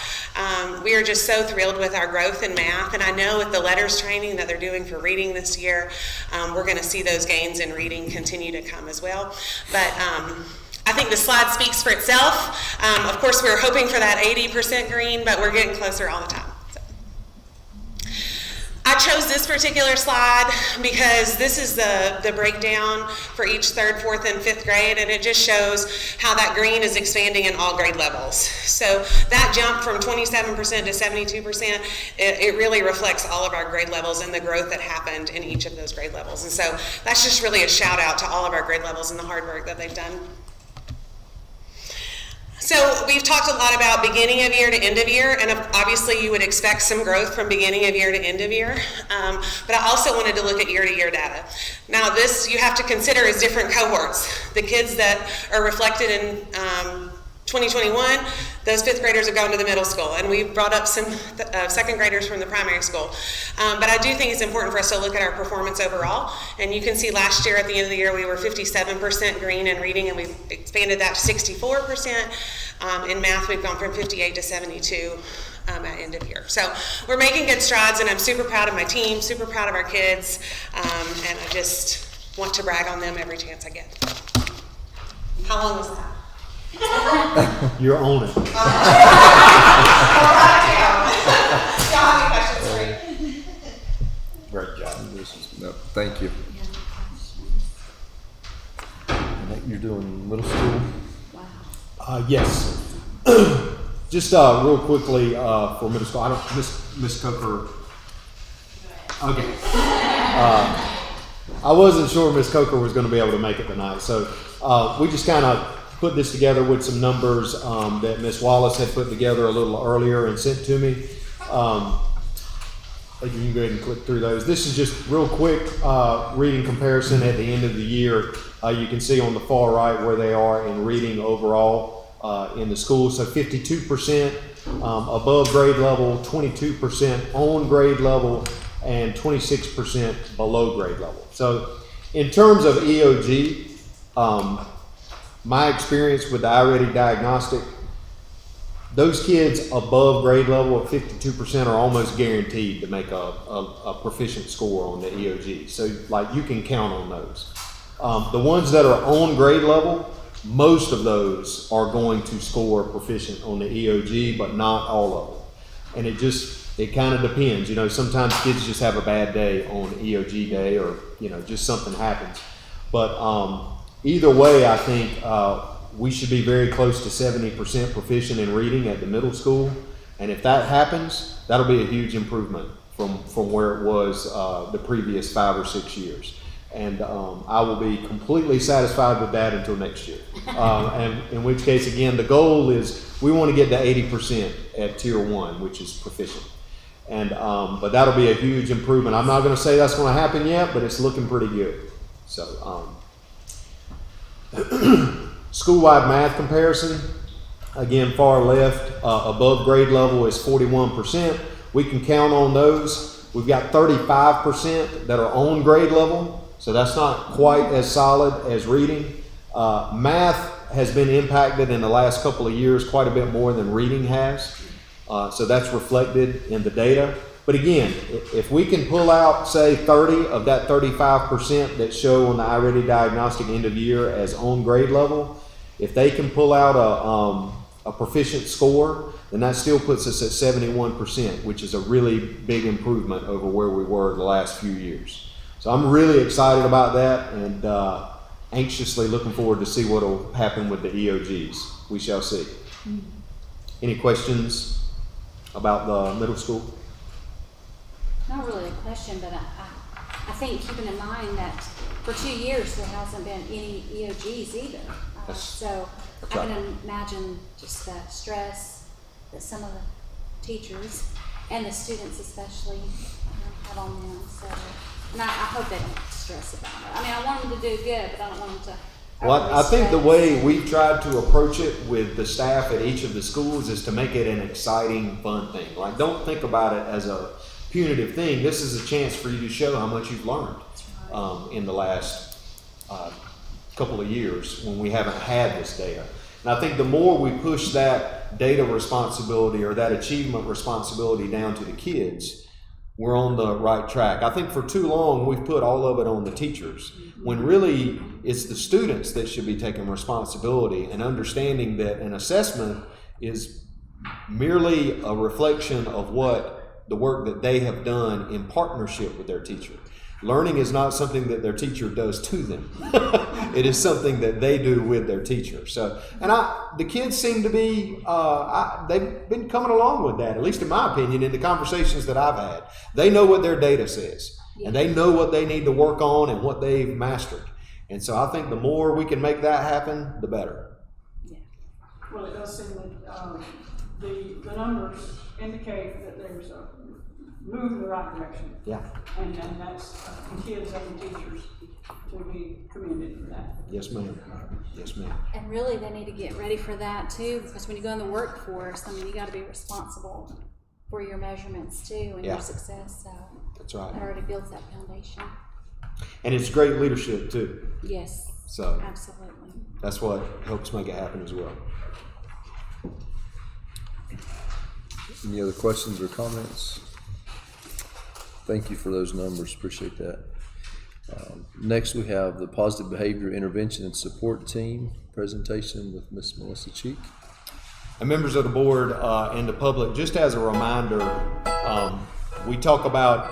We are just so thrilled with our growth in math, and I know with the letters training that they're doing for reading this year, we're going to see those gains in reading continue to come as well. But I think the slide speaks for itself. Of course, we were hoping for that 80% green, but we're getting closer all the time. So. I chose this particular slide because this is the breakdown for each 3rd, 4th, and 5th grade, and it just shows how that green is expanding in all grade levels. So that jump from 27% to 72%, it really reflects all of our grade levels and the growth that happened in each of those grade levels. And so that's just really a shout out to all of our grade levels and the hard work that they've done. So we've talked a lot about beginning of year to end of year, and obviously you would expect some growth from beginning of year to end of year, but I also wanted to look at year-to-year data. Now this you have to consider as different cohorts. The kids that are reflected in 2021, those 5th graders have gone to the middle school, and we've brought up some 2nd graders from the primary school. But I do think it's important for us to look at our performance overall, and you can see last year at the end of the year we were 57% green in reading, and we've expanded that to 64%. In math we've gone from 58 to 72 at end of year. So we're making good strides, and I'm super proud of my team, super proud of our kids, and I just want to brag on them every chance I get. How long was that? You're on it. Y'all have any questions for me? Great job. No, thank you. I think you're doing middle school. Yes. Just real quickly for middle school, I don't, Miss Coker. Okay. I wasn't sure Miss Coker was going to be able to make it tonight, so we just kind of put this together with some numbers that Miss Wallace had put together a little earlier and sent to me. You can go ahead and click through those. This is just real quick reading comparison at the end of the year. You can see on the far right where they are in reading overall in the school. So 52% above grade level, 22% on grade level, and 26% below grade level. So in terms of EOG, my experience with the iReady Diagnostic, those kids above grade level at 52% are almost guaranteed to make a proficient score on the EOG. So like you can count on those. The ones that are on grade level, most of those are going to score proficient on the EOG, but not all of them. And it kind of depends. You know, sometimes kids just have a bad day on EOG day, or, you know, just something happens. But either way, I think we should be very close to 70% proficient in reading at the middle school. And if that happens, that'll be a huge improvement from where it was the previous 5 or 6 years. And I will be completely satisfied with that until next year. And in which case, again, the goal is we want to get to 80% at Tier 1, which is proficient. And but that'll be a huge improvement. I'm not going to say that's going to happen yet, but it's looking pretty good. So school-wide math comparison, again, far left, above grade level is 41%. We can count on those. We've got 35% that are on grade level. So that's not quite as solid as reading. Math has been impacted in the last couple of years quite a bit more than reading has. So that's reflected in the data. But again, if we can pull out, say, 30 of that 35% that show on the iReady Diagnostic end of year as on grade level, if they can pull out a proficient score, then that still puts us at 71%, which is a really big improvement over where we were the last few years. So I'm really excited about that, and anxiously looking forward to see what will happen with the EOGs. We shall see. Any questions about the middle school? Not really a question, but I I think keeping in mind that for 2 years, there hasn't been any EOGs either. So I can imagine just the stress that some of the teachers and the students especially have on them. So, and I hope they don't stress about it. I mean, I want them to do good, but I don't want them to. Well, I think the way we've tried to approach it with the staff at each of the schools is to make it an exciting, fun thing. Like, don't think about it as a punitive thing. This is a chance for you to show how much you've learned in the last couple of years when we haven't had this data. And I think the more we push that data responsibility or that achievement responsibility down to the kids, we're on the right track. I think for too long we've put all of it on the teachers, when really it's the students that should be taking responsibility and understanding that an assessment is merely a reflection of what the work that they have done in partnership with their teacher. Learning is not something that their teacher does to them. It is something that they do with their teacher. So, and the kids seem to be, they've been coming along with that, at least in my opinion, in the conversations that I've had. They know what their data says, and they know what they need to work on and what they've mastered. And so I think the more we can make that happen, the better. Yeah. Well, it does seem that the numbers indicate that there's a move in the right direction. Yeah. And that's the kids and the teachers to be commended for that. Yes, ma'am. Yes, ma'am. And really, they need to get ready for that too, because when you go in the workforce, I mean, you got to be responsible for your measurements too and your success. So that's right. That already builds that foundation. And it's great leadership too. Yes. So absolutely. That's what helps make it happen as well. Any other questions or comments? Thank you for those numbers. Appreciate that. Next, we have the Positive Behavior Intervention and Support Team presentation with Ms. Melissa Cheek. And members of the board and the public, just as a reminder, we talk about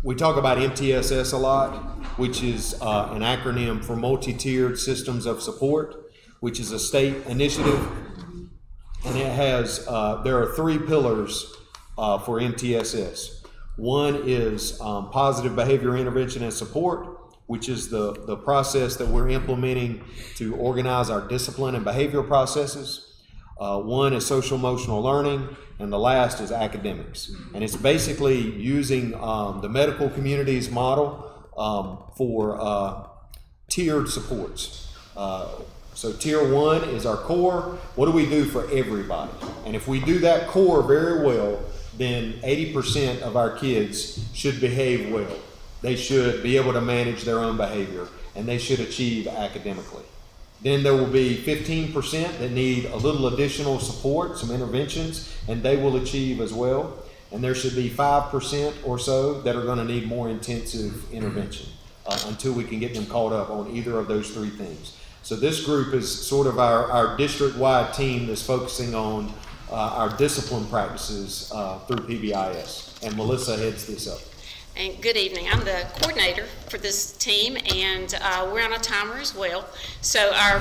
MTSS a lot, which is an acronym for Multi-Tiered Systems of Support, which is a state initiative, and it has there are 3 pillars for MTSS. One is positive behavior intervention and support, which is the process that we're implementing to organize our discipline and behavior processes. One is social emotional learning, and the last is academics. And it's basically using the medical community's model for tiered supports. So tier 1 is our core. What do we do for everybody? And if we do that core very well, then 80% of our kids should behave well. They should be able to manage their own behavior, and they should achieve academically. Then there will be 15% that need a little additional support, some interventions, and they will achieve as well. And there should be 5% or so that are going to need more intensive intervention until we can get them caught up on either of those 3 things. So this group is sort of our district-wide team that's focusing on our discipline practices through Pbis, and Melissa heads this up. And good evening. I'm the coordinator for this team, and we're on a timer as well. So our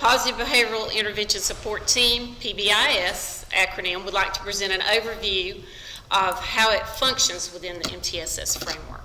Positive Behavioral Intervention Support Team, Pbis acronym, would like to present an overview of how it functions within the MTSS framework.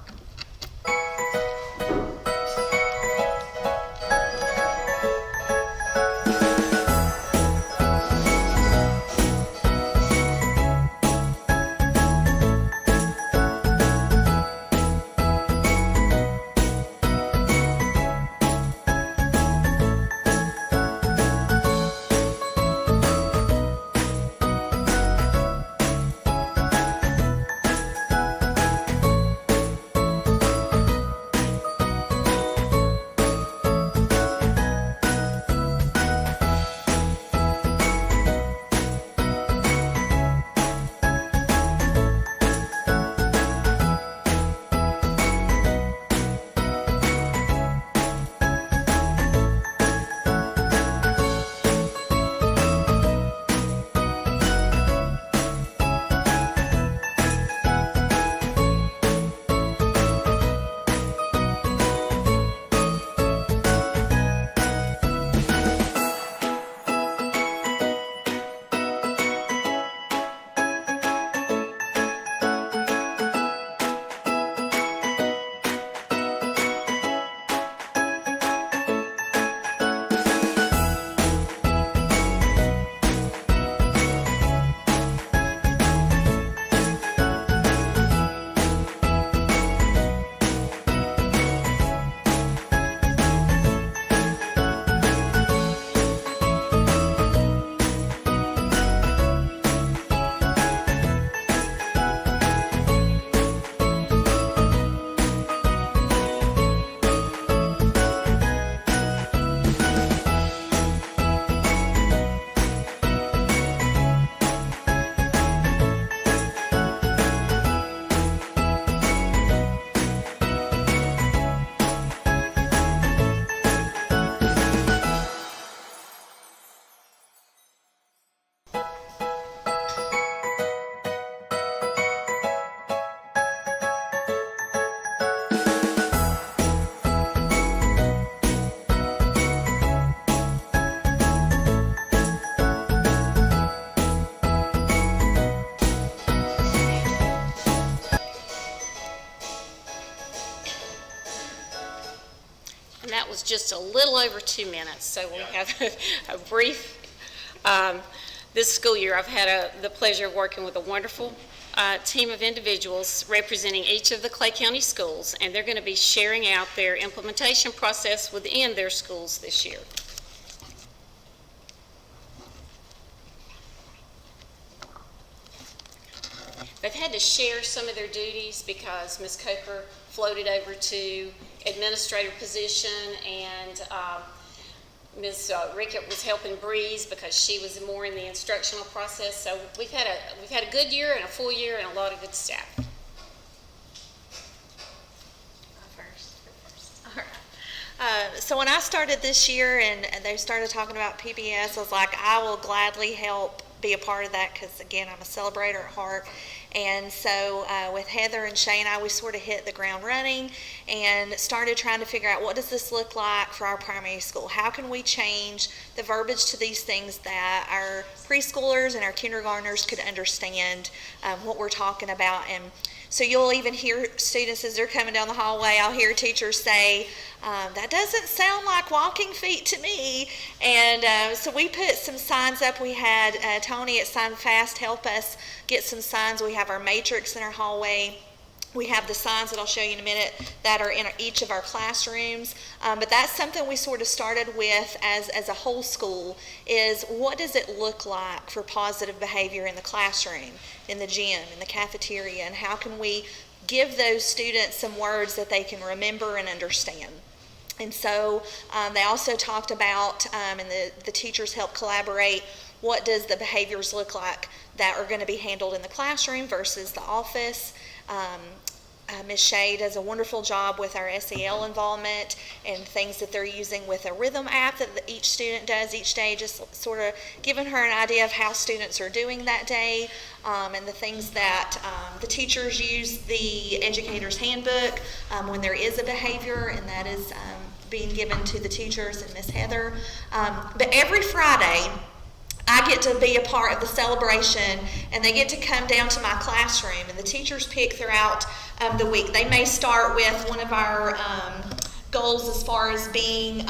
just a little over 2 minutes, so we have a brief. This school year, I've had the pleasure of working with a wonderful team of individuals representing each of the Clay County schools, and they're going to be sharing out their implementation process within their schools this year. They've had to share some of their duties because Ms. Coker floated over to administrator position, and Ms. Rickett was helping Breeze because she was more in the instructional process. So we've had a good year and a full year and a lot of good staff. So when I started this year and they started talking about PBS, I was like, I will gladly help be a part of that because, again, I'm a celebrator at heart. And so with Heather and Shayna, we sort of hit the ground running and started trying to figure out what does this look like for our primary school? How can we change the verbiage to these things that our preschoolers and our kindergartners could understand what we're talking about? And so you'll even hear students as they're coming down the hallway, I'll hear teachers say, that doesn't sound like walking feet to me. And so we put some signs up. We had Tony at Sign Fast help us get some signs. We have our matrix in our hallway. We have the signs that I'll show you in a minute that are in each of our classrooms. But that's something we sort of started with as a whole school is what does it look like for positive behavior in the classroom, in the gym, in the cafeteria, and how can we give those students some words that they can remember and understand. And so they also talked about, and the teachers helped collaborate, what does the behaviors look like that are going to be handled in the classroom versus the office. Ms. Shea does a wonderful job with our SEL involvement and things that they're using with a rhythm app that each student does each day, just sort of giving her an idea of how students are doing that day, and the things that the teachers use the educator's handbook when there is a behavior, and that is being given to the teachers and Ms. Heather. But every Friday, I get to be a part of the celebration, and they get to come down to my classroom, and the teachers pick throughout the week. They may start with one of our goals as far as being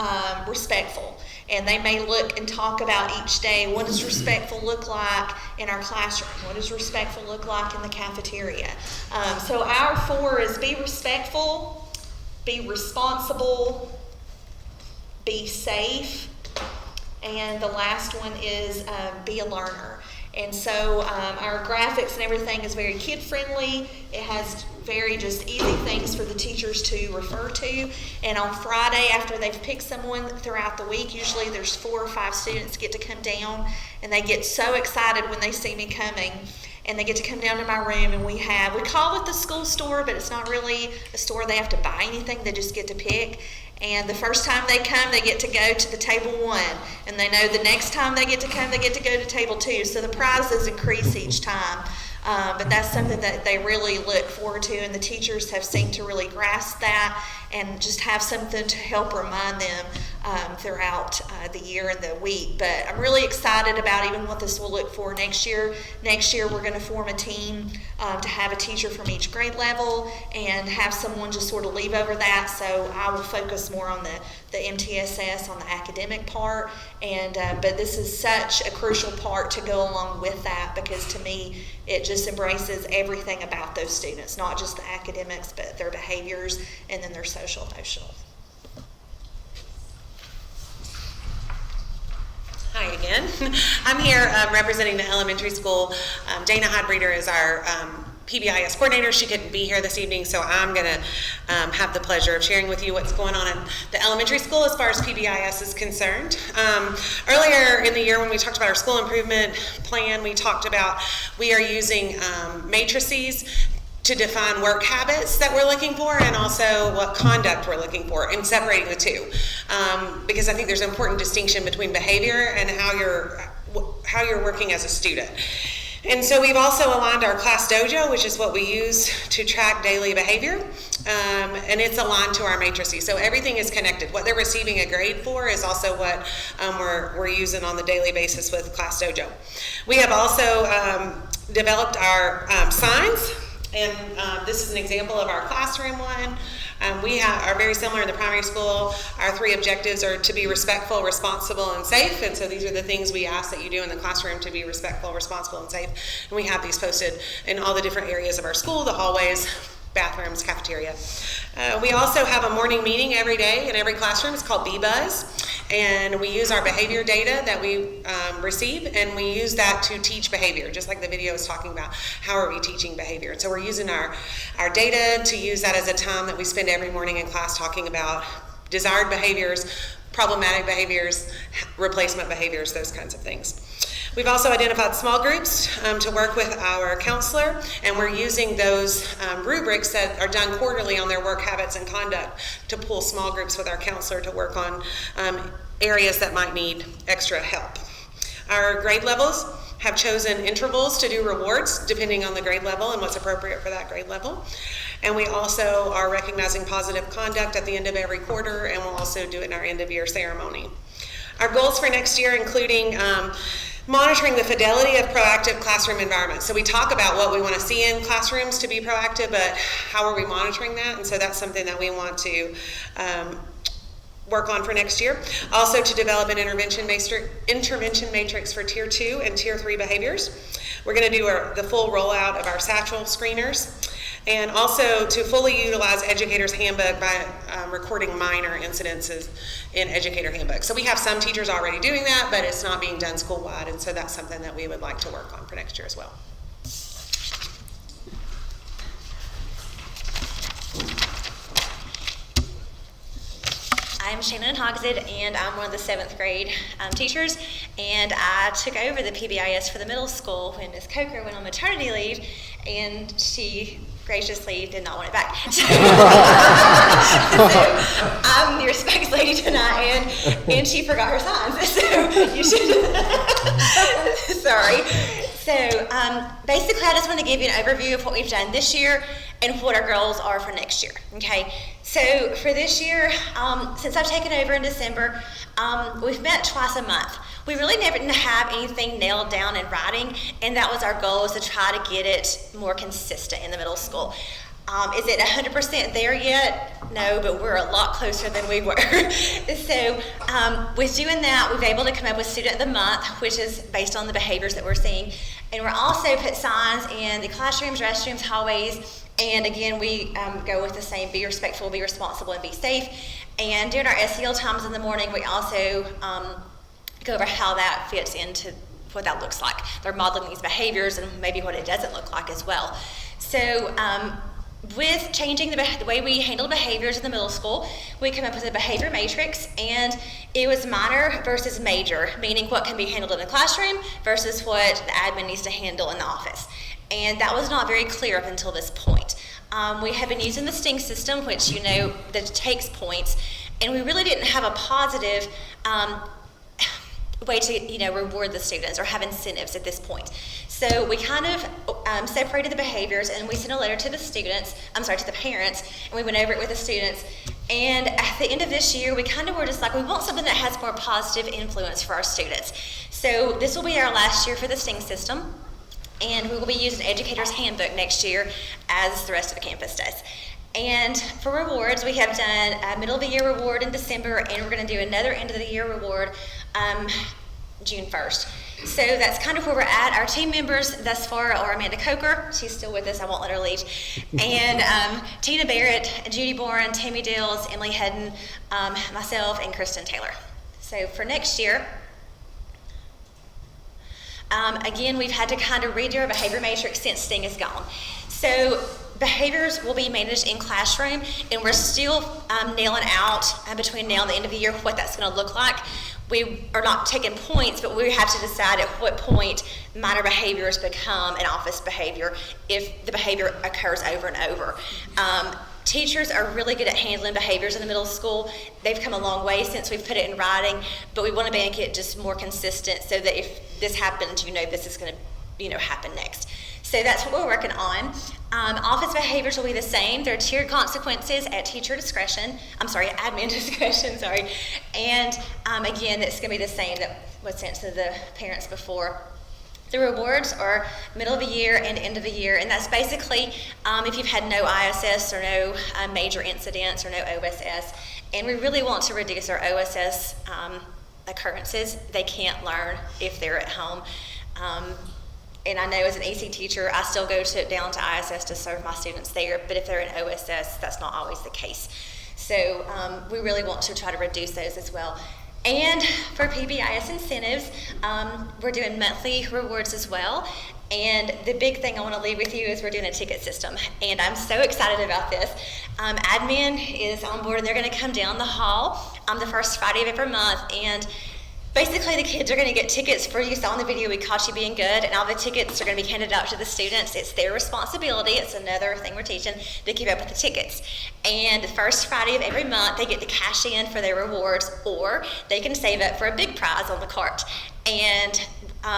respectful, and they may look and talk about each day, what does respectful look like in our classroom? What does respectful look like in the cafeteria? So our 4 is be respectful, be responsible, be safe, and the last one is be a learner. And so our graphics and everything is very kid-friendly. It has very just easy things for the teachers to refer to. And on Friday, after they've picked someone throughout the week, usually there's 4 or 5 students get to come down, and they get so excited when they see me coming. And they get to come down to my room, and we call it the school store, but it's not really a store. They have to buy anything. They just get to pick. And the first time they come, they get to go to the table 1. And they know the next time they get to come, they get to go to table 2. So the prizes increase each time. But that's something that they really look forward to, and the teachers have seemed to really grasp that and just have something to help remind them throughout the year and the week. But I'm really excited about even what this will look for next year. Next year we're going to form a team to have a teacher from each grade level and have someone just sort of leave over that. So I will focus more on the MTSS, on the academic part, and but this is such a crucial part to go along with that, because to me it just embraces everything about those students, not just the academics, but their behaviors and then their social emotional. Hi again. I'm here representing the elementary school. Dana Hodbreeder is our Pbis coordinator. She couldn't be here this evening, so I'm going to have the pleasure of sharing with you what's going on in the elementary school as far as Pbis is concerned. Earlier in the year when we talked about our school improvement plan, we talked about we are using matrices to define work habits that we're looking for, and also what conduct we're looking for, and separating the two, because I think there's an important distinction between behavior and how you're working as a student. And so we've also aligned our class dojo, which is what we use to track daily behavior, and it's aligned to our matrices. So everything is connected. What they're receiving a grade for is also what we're using on the daily basis with class dojo. We have also developed our signs And this is an example of our classroom one. We are very similar in the primary school. Our 3 objectives are to be respectful, responsible, and safe. And so these are the things we ask that you do in the classroom to be respectful, responsible, and safe. And we have these posted in all the different areas of our school, the hallways, bathrooms, cafeteria. We also have a morning meeting every day in every classroom. It's called Pbis. And we use our behavior data that we receive, and we use that to teach behavior, just like the video is talking about. How are we teaching behavior? And so we're using our data to use that as a time that we spend every morning in class talking about desired behaviors, problematic behaviors, replacement behaviors, those kinds of things. We've also identified small groups to work with our counselor, and we're using those rubrics that are done quarterly on their work habits and conduct to pull small groups with our counselor to work on areas that might need extra help. Our grade levels have chosen intervals to do rewards depending on the grade level and what's appropriate for that grade level. And we also are recognizing positive conduct at the end of every quarter, and we'll also do it in our end of year ceremony. Our goals for next year including monitoring the fidelity of proactive classroom environments. So we talk about what we want to see in classrooms to be proactive, but how are we monitoring that? And so that's something that we want to work on for next year. Also to develop an intervention matrix for Tier 2 and Tier 3 behaviors. We're going to do the full rollout of our satchel screeners, and also to fully utilize Educator's Handbook by recording minor incidences in Educator Handbook. So we have some teachers already doing that, but it's not being done school-wide, and so that's something that we would like to work on for next year as well. I'm Shannon Hogshead, and I'm one of the 7th grade teachers, and I took over the PBIS for the middle school when Ms. Coker went on maternity leave, and she graciously did not want it back. So I'm the respects lady tonight, and she forgot her signs, so you should, sorry. So basically I just want to give you an overview of what we've done this year and what our goals are for next year, okay? So for this year, since I've taken over in December, we've met twice a month. We really never didn't have anything nailed down in writing, and that was our goal, is to try to get it more consistent in the middle school. Is it 100% there yet? No, but we're a lot closer than we were. So with doing that, we've been able to come up with Student of the Month, which is based on the behaviors that we're seeing. And we're also put signs in the classrooms, restrooms, hallways, and again, we go with the same: be respectful, be responsible, and be safe. And during our SEL times in the morning, we also go over how that fits into what that looks like. They're modeling these behaviors and maybe what it doesn't look like as well. So with changing the way we handle behaviors in the middle school, we came up with a behavior matrix, and it was minor versus major, meaning what can be handled in the classroom versus what the admin needs to handle in the office. And that was not very clear up until this point. We have been using the STING system, which you know that takes points, and we really didn't have a positive way to reward the students or have incentives at this point. So we kind of separated the behaviors, and we sent a letter to the students, to the parents, and we went over it with the students. And at the end of this year, we kind of were just like, we want something that has more positive influence for our students. So this will be our last year for the STING system, and we will be using Educator's Handbook next year, as the rest of the campus does. And for rewards, we have done a middle of the year reward in December, and we're going to do another end of the year reward June 1st. So that's kind of where we're at. Our team members thus far are Amanda Coker, she's still with us, I won't let her leave, and Tina Barrett, Judy Boren, Tammy Dills, Emily Hedden, myself, and Kristen Taylor. So for next year, again, we've had to kind of redo our behavior matrix since STING is gone. So behaviors will be managed in classroom, and we're still nailing out between now and the end of the year what that's going to look like. We are not taking points, but we have to decide at what point minor behaviors become an office behavior if the behavior occurs over and over. Teachers are really good at handling behaviors in the middle school. They've come a long way since we've put it in writing, but we want to make it just more consistent so that if this happens, this is going to happen next. So that's what we're working on. Office behaviors will be the same. There are tiered consequences at teacher discretion. Admin discretion, sorry. And again, it's going to be the same that was sent to the parents before. The rewards are middle of the year and end of the year, and that's basically if you've had no ISS or no major incidents or no OSS. And we really want to reduce our OSS occurrences. They can't learn if they're at home. And I know as an EC teacher, I still go down to ISS to serve my students there, but if they're in OSS, that's not always the case. So we really want to try to reduce those as well. And for Pbis Incentives, we're doing monthly rewards as well. And the big thing I want to leave with you is we're doing a ticket system. And I'm so excited about this. Admin is on board and they're going to come down the hall the first Friday of every month. And basically the kids are going to get tickets for, you saw in the video, we caught you being good, and all the tickets are going to be handed out to the students. It's their responsibility. It's another thing we're teaching, to keep up with the tickets. And the first Friday of every month, they get to cash in for their rewards, or they can save up for a big prize on the cart. And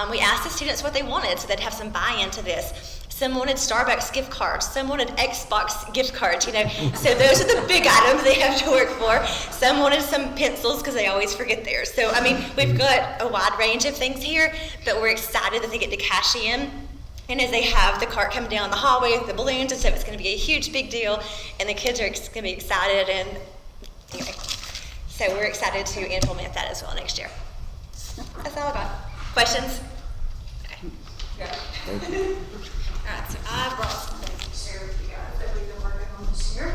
we asked the students what they wanted, so they'd have some buy-in to this. Some wanted Starbucks gift cards, some wanted Xbox gift cards, you know. So those are the big items they have to work for. Some wanted some pencils because they always forget theirs. So, I mean, we've got a wide range of things here, but we're excited that they get to cash in. And as they have the cart come down the hallway with the balloons and stuff, it's going to be a huge, big deal. And the kids are going to be excited. And anyway, so we're excited to implement that as well next year. That's all I got. Questions? Okay. Thank you. All right, so I brought some things to share with you guys that we've been working on this year.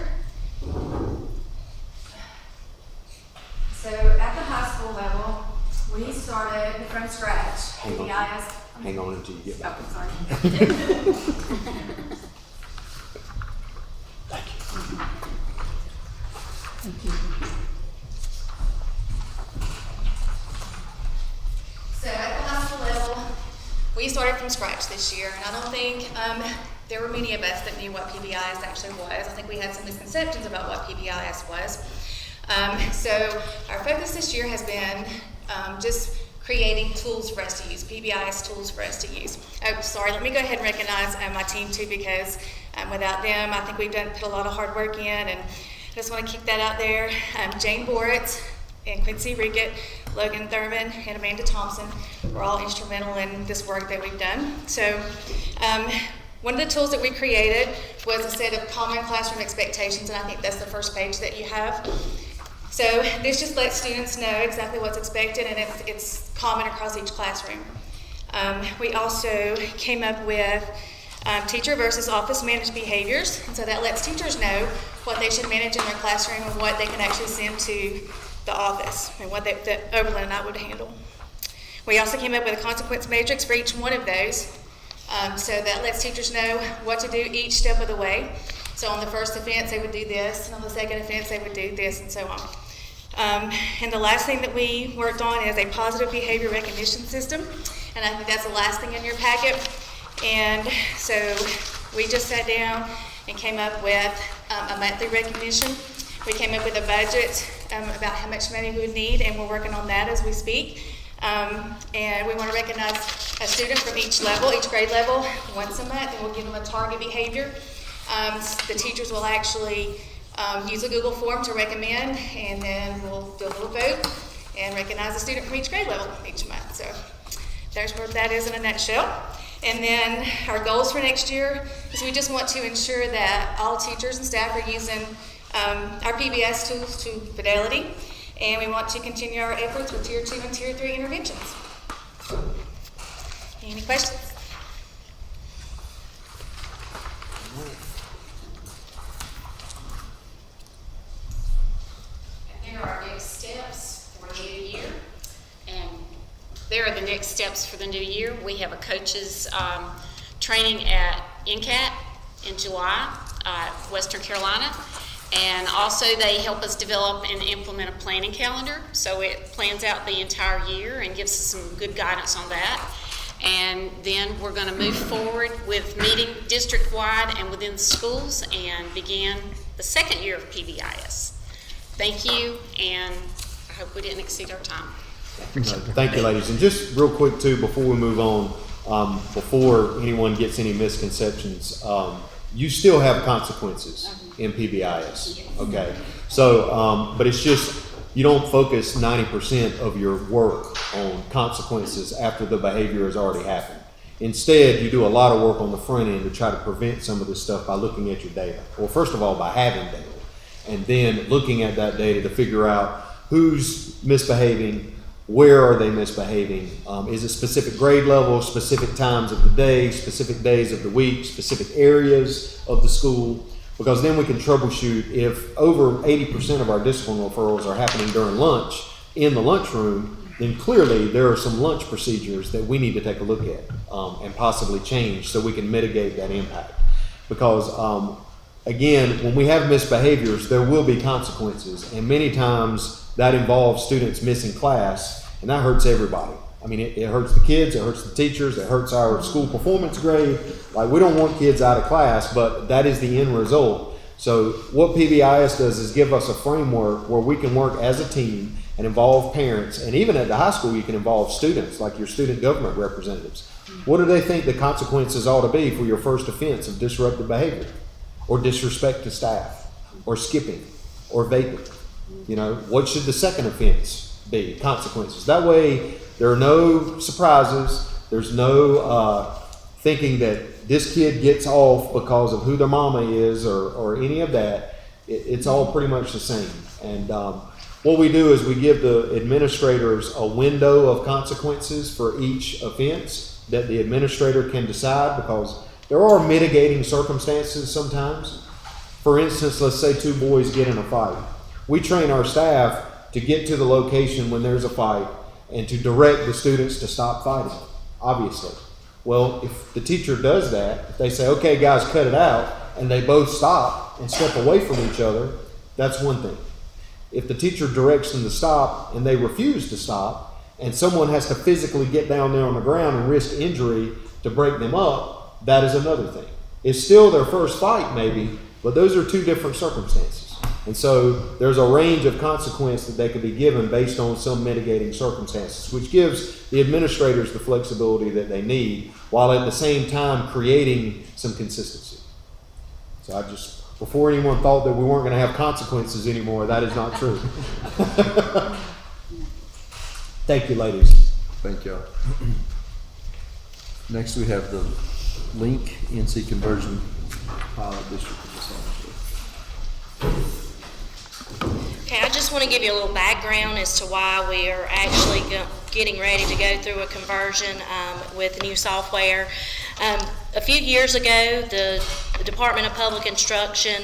So at the high school level, we started from scratch. Hang on until you get back. Oh, sorry. Thank you. So at the high school level, we started from scratch this year, and I don't think there were many of us that knew what Pbis actually was. I think we had some misconceptions about what Pbis was. So our focus this year has been just creating tools for us to use, Pbis tools for us to use. Oh, sorry, let me go ahead and recognize my team too, because without them, I think we've put a lot of hard work in, and I just want to kick that out there. Jane Boritz and Quincy Riggett, Logan Thurman, and Amanda Thompson were all instrumental in this work that we've done. So one of the tools that we created was a set of common classroom expectations, and I think that's the first page that you have. So this just lets students know exactly what's expected, and it's common across each classroom. We also came up with teacher versus office managed behaviors, and so that lets teachers know what they should manage in their classroom and what they can actually send to the office and what that Oberlin and I would handle. We also came up with a consequence matrix for each one of those, so that lets teachers know what to do each step of the way. So on the first offense, they would do this, and on the second offense, they would do this, and so on. And the last thing that we worked on is a positive behavior recognition system, and I think that's the last thing in your packet. And so we just sat down and came up with a monthly recognition. We came up with a budget about how much money we would need, and we're working on that as we speak. And we want to recognize a student from each level, each grade level, once a month, and we'll give them a target behavior. The teachers will actually use a Google form to recommend, and then we'll do a little vote and recognize a student from each grade level each month. So there's where that is in a nutshell. And then our goals for next year is we just want to ensure that all teachers and staff are using our Pbis tools to fidelity, and we want to continue our efforts with Tier 2 and Tier 3 interventions. Any questions? There are next steps for the new year, and there are the next steps for the new year. We have a coaches training at NCAT in July, Western Carolina, and also they help us develop and implement a planning calendar, so it plans out the entire year and gives us some good guidance on that. And then we're going to move forward with meeting district-wide and within the schools and begin the second year of Pbis. Thank you, and I hope we didn't exceed our time. Thank you, ladies. And just real quick, too, before we move on, before anyone gets any misconceptions, you still have consequences in Pbis, okay? So, but it's just, you don't focus 90% of your work on consequences after the behavior has already happened. Instead, you do a lot of work on the front end to try to prevent some of this stuff by looking at your data. Well, first of all, by having data, and then looking at that data to figure out who's misbehaving, where are they misbehaving, is it specific grade levels, specific times of the day, specific days of the week, specific areas of the school, because then we can troubleshoot if over 80% of our discipline referrals are happening during lunch in the lunchroom, then clearly there are some lunch procedures that we need to take a look at and possibly change so we can mitigate that impact. Because again, when we have misbehaviors, there will be consequences, and many times that involves students missing class, and that hurts everybody. I mean, it hurts the kids, it hurts the teachers, it hurts our school performance grade. Like, we don't want kids out of class, but that is the end result. So what Pbis does is give us a framework where we can work as a team and involve parents, and even at the high school you can involve students, like your student government representatives. What do they think the consequences ought to be for your first offense of disruptive behavior, or disrespect to staff, or skipping, or vaping? You know, what should the second offense be, consequences? That way there are no surprises, there's no thinking that this kid gets off because of who their mama is or any of that. It's all pretty much the same. And what we do is we give the administrators a window of consequences for each offense that the administrator can decide, because there are mitigating circumstances sometimes. For instance, let's say two boys get in a fight. We train our staff to get to the location when there's a fight and to direct the students to stop fighting, obviously. Well, if the teacher does that, if they say, okay guys, cut it out, and they both stop and step away from each other, that's one thing. If the teacher directs them to stop and they refuse to stop, and someone has to physically get down there on the ground and risk injury to break them up, that is another thing. It's still their first fight maybe, but those are two different circumstances. And so there's a range of consequence that they could be given based on some mitigating circumstances, which gives the administrators the flexibility that they need, while at the same time creating some consistency. So I just, before anyone thought that we weren't going to have consequences anymore, that is not true. Thank you, ladies. Thank y'all. Next, we have the Link NC Conversion Pilot District. Okay, I just want to give you a little background as to why we are actually getting ready to go through a conversion with new software. A few years ago, the Department of Public Instruction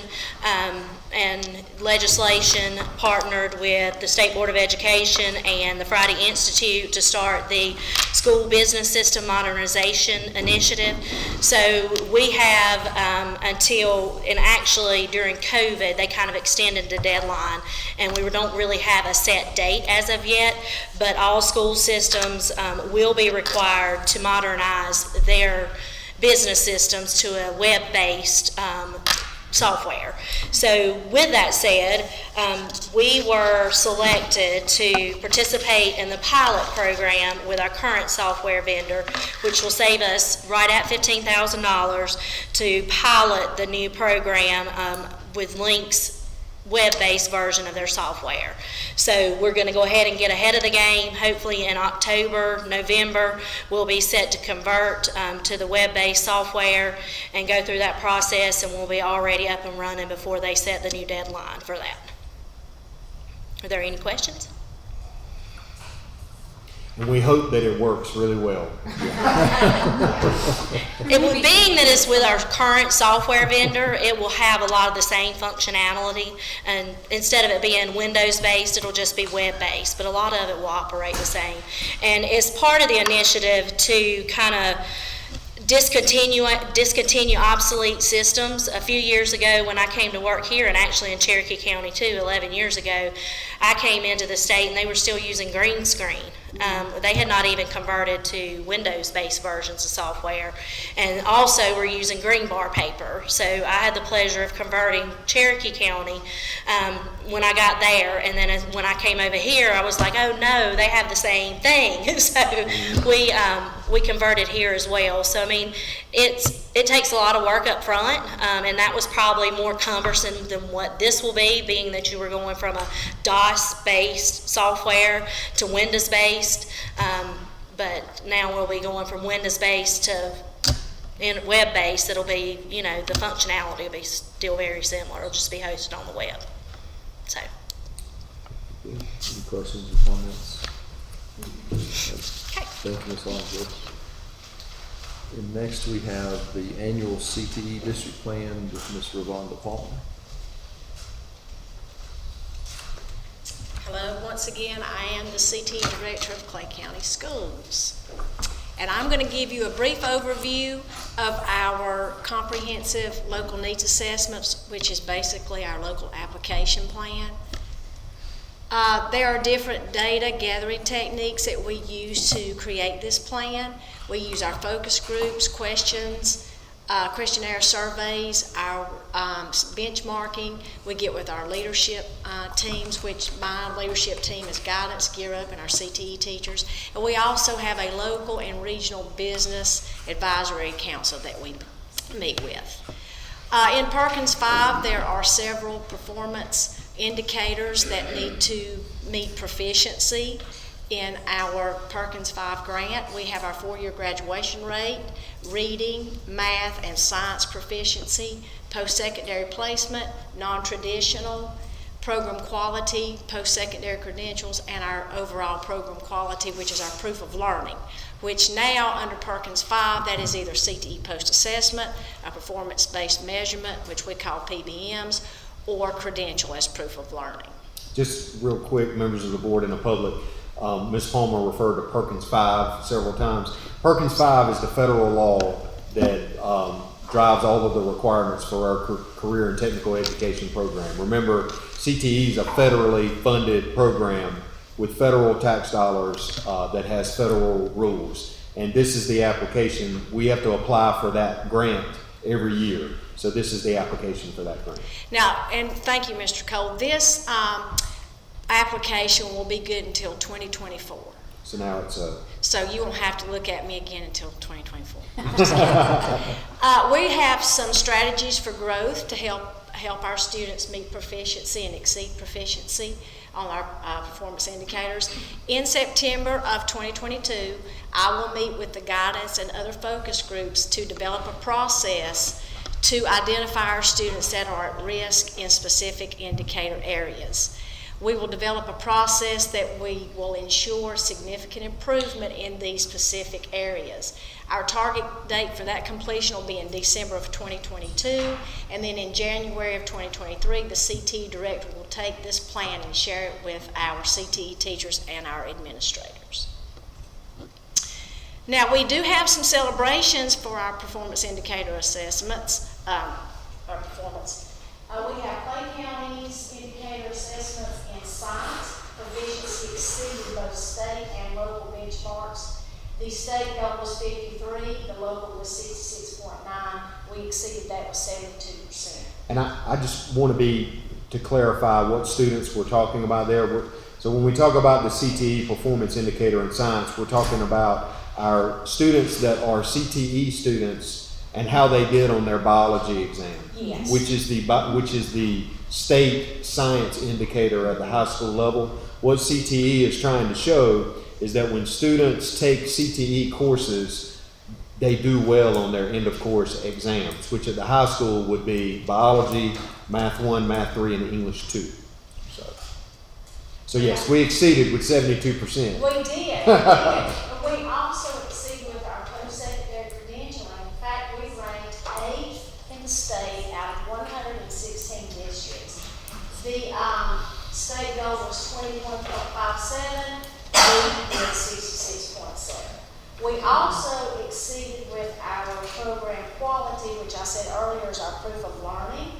and legislation partnered with the State Board of Education and the Friday Institute to start the School Business System Modernization Initiative. So we have until, and actually during COVID, they kind of extended the deadline, and we don't really have a set date as of yet, but all school systems will be required to modernize their business systems to a web-based software. So with that said, we were selected to participate in the pilot program with our current software vendor, which will save us right at $15,000 to pilot the new program with Link's web-based version of their software. So we're going to go ahead and get ahead of the game. Hopefully in October, November, we'll be set to convert to the web-based software and go through that process, and we'll be already up and running before they set the new deadline for that. Are there any questions? And we hope that it works really well. It will, being that it's with our current software vendor, it will have a lot of the same functionality, and instead of it being Windows-based, it'll just be web-based, but a lot of it will operate the same. And it's part of the initiative to kind of discontinue obsolete systems. A few years ago when I came to work here, and actually in Cherokee County too, 11 years ago, I came into the state and they were still using green screen. They had not even converted to Windows-based versions of software, and also were using green bar paper. So I had the pleasure of converting Cherokee County when I got there, and then when I came over here, I was like, oh no, they have the same thing. So we converted here as well. So I mean, it takes a lot of work up front, and that was probably more cumbersome than what this will be, being that you were going from a DOS-based software to Windows-based. but now we'll be going from Windows-based to web-based. It'll be, the functionality will be still very similar. It'll just be hosted on the web. So. Any questions or comments? Okay. Thank you, Ms. Longwood. And next we have the annual CTE district plan with Ms. Ravonda Palmer. Hello, once again, I am the CTE Director of Clay County Schools. And I'm going to give you a brief overview of our comprehensive local needs assessments, which is basically our local application plan. There are different data gathering techniques that we use to create this plan. We use our focus groups, questions, questionnaire surveys, our benchmarking. We get with our leadership teams, which my leadership team is Guidance, Gear Up, and our CTE teachers. And we also have a local and regional business advisory council that we meet with. In Perkins 5, there are several performance indicators that need to meet proficiency. In our Perkins 5 grant, we have our 4-year graduation rate, reading, math, and science proficiency, post-secondary placement, non-traditional, program quality, post-secondary credentials, and our overall program quality, which is our proof of learning, which now under Perkins 5, that is either CTE post-assessment, a performance-based measurement, which we call PBMs, or credential as proof of learning. Just real quick, members of the board and the public, Ms. Palmer referred to Perkins 5 several times. Perkins 5 is the federal law that drives all of the requirements for our career and technical education program. Remember, CTE is a federally funded program with federal tax dollars that has federal rules. And this is the application. We have to apply for that grant every year. So this is the application for that grant. Now, and thank you, Mr. Cole. This application will be good until 2024. So now it's So you won't have to look at me again until 2024. I'm just kidding. We have some strategies for growth to help our students meet proficiency and exceed proficiency on our performance indicators. In September of 2022, I will meet with the guidance and other focus groups to develop a process to identify our students that are at risk in specific indicator areas. We will develop a process that we will ensure significant improvement in these specific areas. Our target date for that completion will be in December of 2022, and then in January of 2023, the CTE director will take this plan and share it with our CTE teachers and our administrators. Now, we do have some celebrations for our performance indicator assessments, our performance. We have Clay County's indicator assessments in science. Proficiency exceeded both state and local benchmarks. The state goal was 53, the local was 66.9. We exceeded that with 72%. And I just want to clarify what students we're talking about there. So when we talk about the CTE performance indicator in science, we're talking about our students that are CTE students and how they did on their biology exam, yes, which is the state science indicator at the high school level. What CTE is trying to show is that when students take CTE courses, they do well on their end of course exams, which at the high school would be biology, math 1, math 3, and English 2. So yes, we exceeded with 72%. We did. We also exceeded with our post-secondary credentialing. In fact, we ranked 8th in the state out of 116 districts. The state goal was 21.57. We did 66.7. We also exceeded with our program quality, which I said earlier is our proof of learning.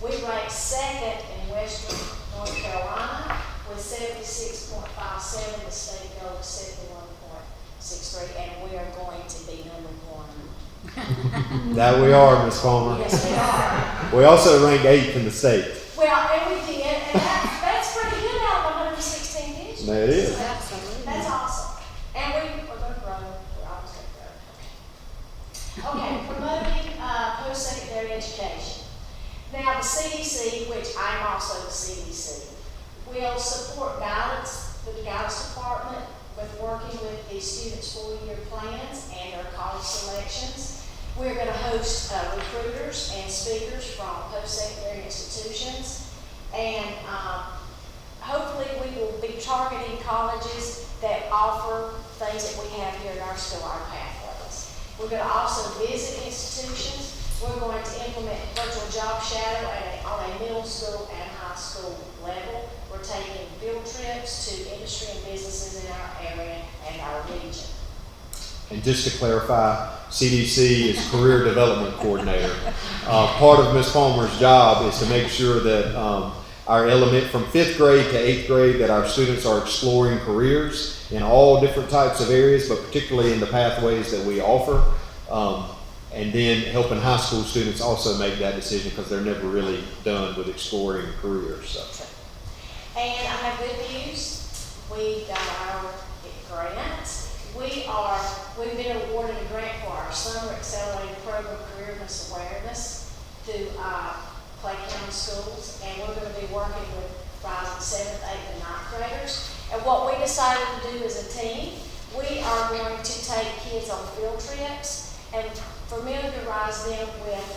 We ranked 2nd in Western North Carolina with 76.57. The state goal was 71.63, and we are going to be number 1. That we are, Ms. Palmer. Yes, we are. We also ranked 8th in the state. Well, and we did, and that's pretty good out of 116 districts. That is. So that's awesome. And we're going to grow. We're always going to grow. Okay, promoting post-secondary education. Now, the CDC, which I'm also the CDC, will support guidance with the guidance department, with working with the students' 4-year plans and their college selections. We're going to host recruiters and speakers from post-secondary institutions, and hopefully we will be targeting colleges that offer things that we have here at our school, our pathways. We're going to also visit institutions. We're going to implement virtual job shadow on a middle school and high school level. We're taking field trips to industry and businesses in our area and our region. And just to clarify, CDC is Career Development Coordinator. Part of Ms. Palmer's job is to make sure that our element from 5th grade to 8th grade, that our students are exploring careers in all different types of areas, but particularly in the pathways that we offer. And then helping high school students also make that decision, because they're never really done with exploring careers. So. And I have good news. We got our grant. We've been awarded a grant for our Summer Accelerated Program Careerness Awareness through Clay County Schools, and we're going to be working with rising 7th, 8th, and 9th graders. And what we decided to do as a team, we are going to take kids on field trips and familiarize them with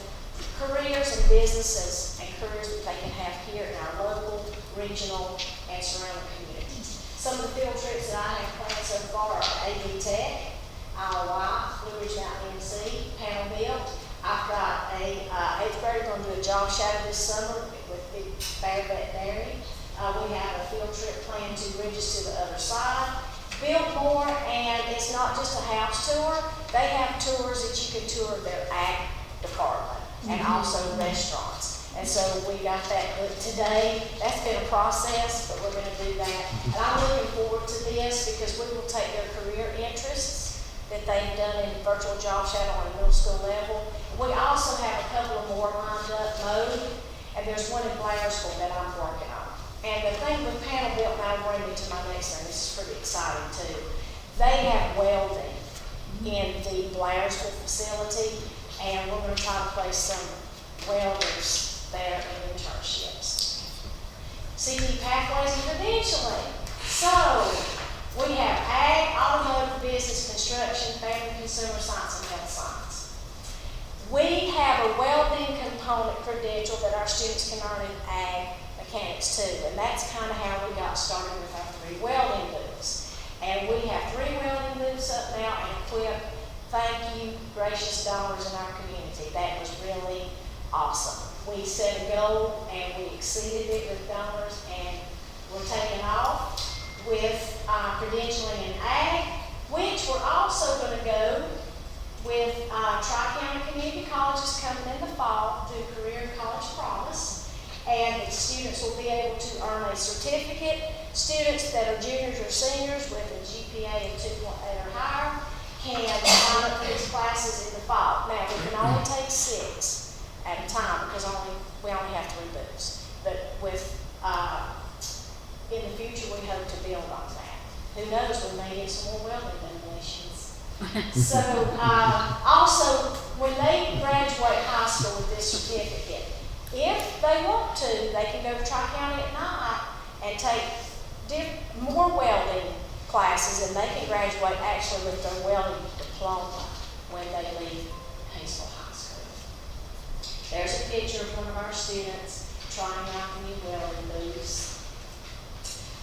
careers and businesses and careers that they can have here in our local, regional, and surrounding communities. Some of the field trips that I have planned so far are AV Tech, IOI, Blue Ridge Mountain EMC, Panelville. I've got a 8th grader going to do a job shadow this summer with Big Bear Veterinary. We have a field trip planned to Ridges to the Other Side. Biltmore, and it's not just a house tour. They have tours that you can tour their ag department and also restaurants. And so we got that today. That's been a process, but we're going to do that. And I'm looking forward to this because we will take their career interests that they've done in virtual job shadow on a middle school level. We also have a couple of more lined up mode, and there's one in Blairsville that I'm working on. And the thing with Panelville, and I'll bring me to my next thing, this is pretty exciting too. They have welding in the Blairsville facility, and we're going to try to place some welders there in internships. CT pathways and credentialing. So we have ag, automotive, business, construction, family, consumer science, and health science. We have a welding component credential that our students can earn in ag mechanics too, and that's kind of how we got started with our 3 welding booths. And we have 3 welding booths up now and equipped. Thank you, gracious donors in our community. That was really awesome. We set a goal and we exceeded it with donors, and we're taking off with credentialing in ag, which we're also going to go with Tri-County Community Colleges coming in the fall through Career and College Promise. And the students will be able to earn a certificate. Students that are juniors or seniors with a GPA of 2.8 or higher can sign up for these classes in the fall. Now, we can only take 6 at a time because we only have 3 booths. But with in the future, we hope to build on that. Who knows, we may get some more welding donations. So, also, when they graduate high school with this certificate, if they want to, they can go to Tri-County at night and take more welding classes, and they can graduate actually with their welding diploma when they leave Hayesville High School. There's a picture of one of our students trying out the new welding booths.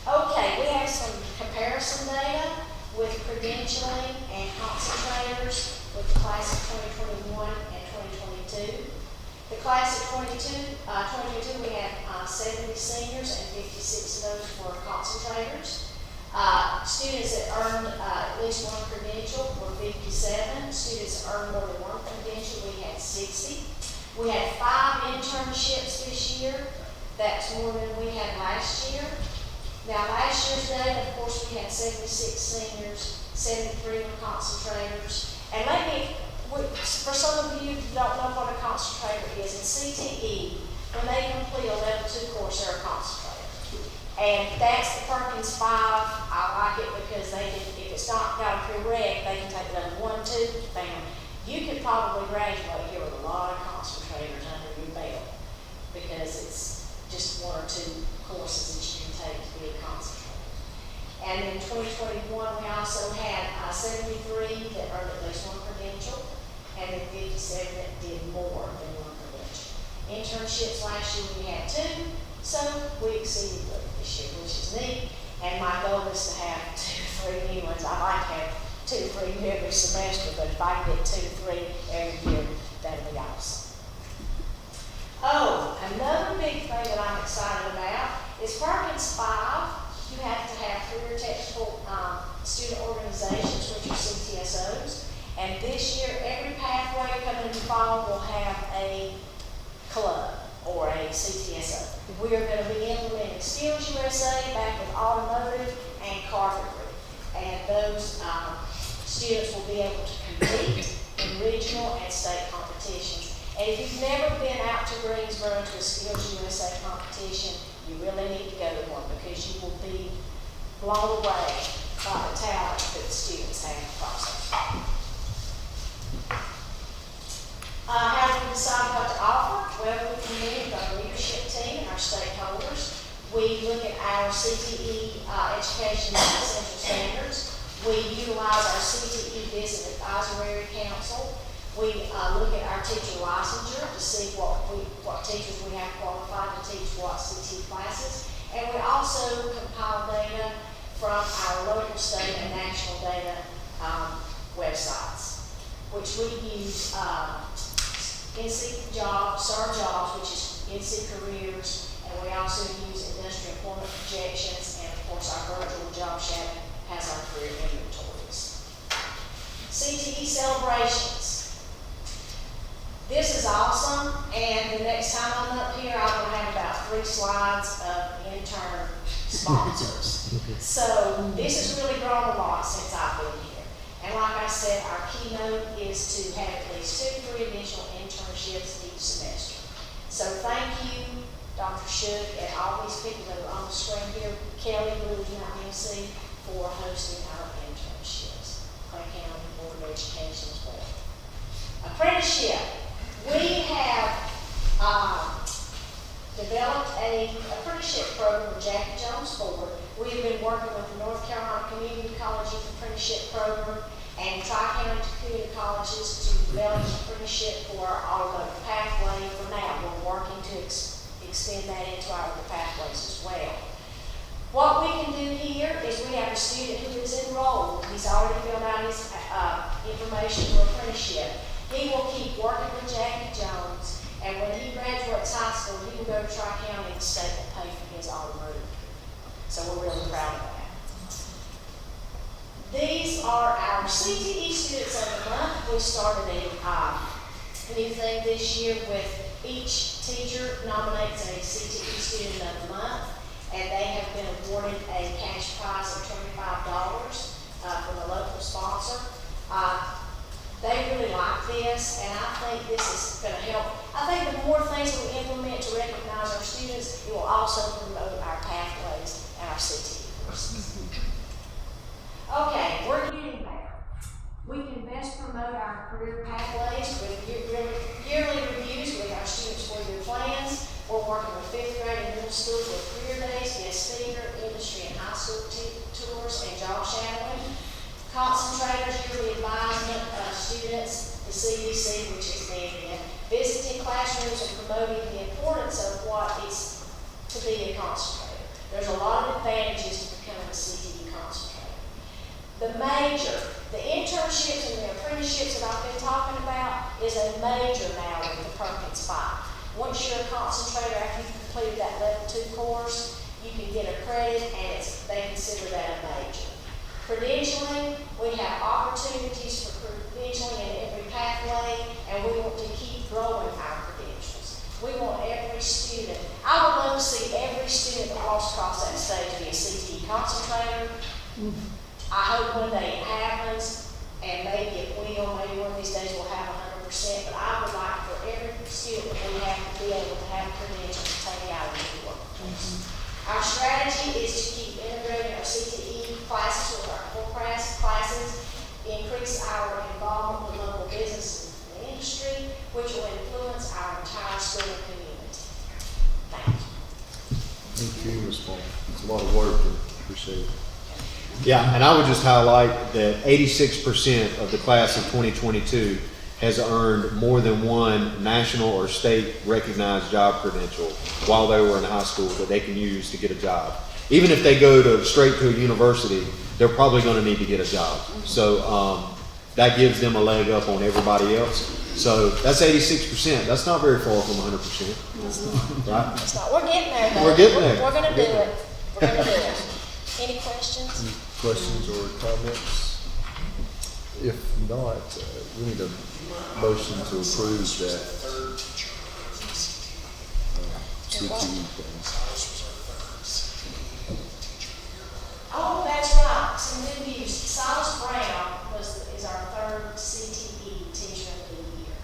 Okay, we have some comparison data with credentialing and concentrators with the class of 2021 and 2022. The class of 2022, we had 70 seniors, and 56 of those were concentrators. Students that earned at least 1 credential were 57. Students that earned more than 1 credential, we had 60. We had 5 internships this year. That's more than we had last year. Now, last year's data, of course, we had 76 seniors, 73 were concentrators. And for some of you who don't know what a concentrator is, in CTE, when they complete a level 2 course, they're a concentrator. And that's the Perkins 5. I like it because they can, if it's not got a prereq, they can take level 1, 2, bam. You could probably graduate here with a lot of concentrators under your belt because it's just 1 or 2 courses that you can take to be a concentrator. And in 2021, we also had 73 that earned at least one credential, and then 57 that did more than one credential. Internships last year we had 2, so we exceeded 3 this year, which is neat. And my goal is to have 2 or 3 new ones. I like to have 2 or 3 new every semester, but if I can get 2 or 3 every year, that'll be awesome. Oh, another big thing that I'm excited about is Perkins 5. You have to have career technical student organizations, which are CTSOs. And this year, every pathway coming in the fall will have a club or a CTSO. We are going to be implementing Skills USA back with automotive and carpentry. And those students will be able to compete in regional and state competitions. And if you've never been out to Greensboro to a Skills USA competition, you really need to go to one because you will be blown away by the talent that the students have in the process. How do we decide what to offer? Well, we can meet with our leadership team and our stakeholders. We look at our CTE education central standards. We utilize our CTE Business Advisory Council. We look at our teacher licensure to see what teachers we have qualified to teach what CTE classes. And we also compile data from our local, state, and national data websites, which we use NC Jobs, SAR Jobs, which is NC Careers, and we also use industry employment projections, and of course our virtual job shadow has our career inventories. CTE celebrations. This is awesome, and the next time I'm up here, I'm going to have about 3 slides of intern sponsors. So this has really grown a lot since I've been here. And like I said, our keynote is to have at least 2 to 3 additional internships each semester. So thank you, Dr. Shook, and all these people that are on the screen here, Kelly, who is my MC, for hosting our internships. Clay County Board of Education as well. Apprenticeship. We have developed an apprenticeship program with Jackie Jones Ford. We have been working with the North Carolina Community Colleges Apprenticeship Program and Tri-County Community Colleges to develop an apprenticeship for our automotive pathway. For now, we're working to extend that into our other pathways as well. What we can do here is we have a student who is enrolled. He's already filled out his information for apprenticeship. He will keep working with Jackie Jones, and when he graduates high school, he will go to Tri-County and the state will pay for his automotive. So we're really proud of that. These are our CTE Students of the Month. We started a new thing this year with each teacher nominates a CTE Student of the Month, and they have been awarded a cash prize of $25 from a local sponsor. They really like this, and I think this is going to help. I think the more things we implement to recognize our students, it will also promote our pathways and our CTE courses. Okay, we're getting there. We can best promote our career pathways with yearly reviews with our students' 4-year plans. We're working with 5th grade and middle school with career days, guest speaker, industry and high school tours, and job shadowing. Concentrators, yearly advisement of students, the CDC, which is the visiting classrooms and promoting the importance of what is to be a concentrator. There's a lot of advantages to becoming a CTE concentrator. The internships and the apprenticeships that I've been talking about is a major now with the Perkins 5. Once you're a concentrator, after you've completed that level 2 course, you can get a credit, and they consider that a major. Credentialing, we have opportunities for credentialing in every pathway, and we want to keep growing our credentials. We want every student, I would love to see every student that walks across that stage be a CTE concentrator. I hope one day it happens, and maybe it will, maybe one of these days we'll have 100%, but I would like for every student that we have to be able to have credentials to take out into the workforce. Our strategy is to keep integrating our CTE classes with our core classes, increase our involvement with local businesses and the industry, which will influence our entire school community. Thank you. Thank you, Ms. Paul. It's a lot of work, and appreciate it. Yeah, and I would just highlight that 86% of the class of 2022 has earned more than one national or state recognized job credential while they were in high school that they can use to get a job. Even if they go straight to a university, they're probably going to need to get a job. So that gives them a leg up on everybody else. So that's 86%. That's not very far from 100%. Right? It's not, we're getting there, though. We're getting there. We're gonna do it. We're gonna do it. Any questions? Any questions or comments? If not, we need a motion to approve that CTE thing. Oh, that's right. Some good news. Silas Brown is our third CTE Teacher of the Year.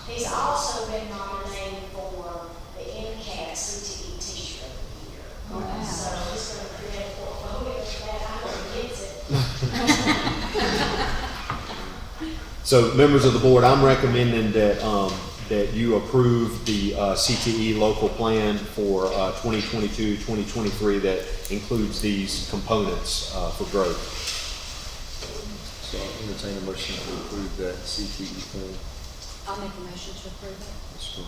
He's also been nominated for the MCAT CTE Teacher of the Year. Wow. So he's going to create a portfolio for that. I hope he gets it. So members of the board, I'm recommending that you approve the CTE local plan for 2022-2023 that includes these components for growth. So I'll entertain a motion to approve that CTE plan. I'll make a motion to approve it. Let's go.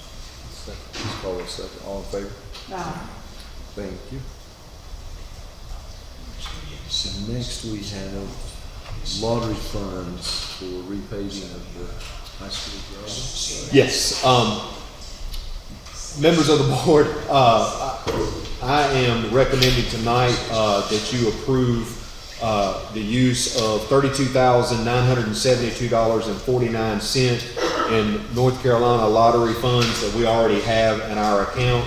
Second. Let's call a second. All in favor? Thank you. So next we have lottery funds for repaving of the high school grounds. Yes. Members of the board, I am recommending tonight that you approve the use of $32,972.49 in North Carolina lottery funds that we already have in our account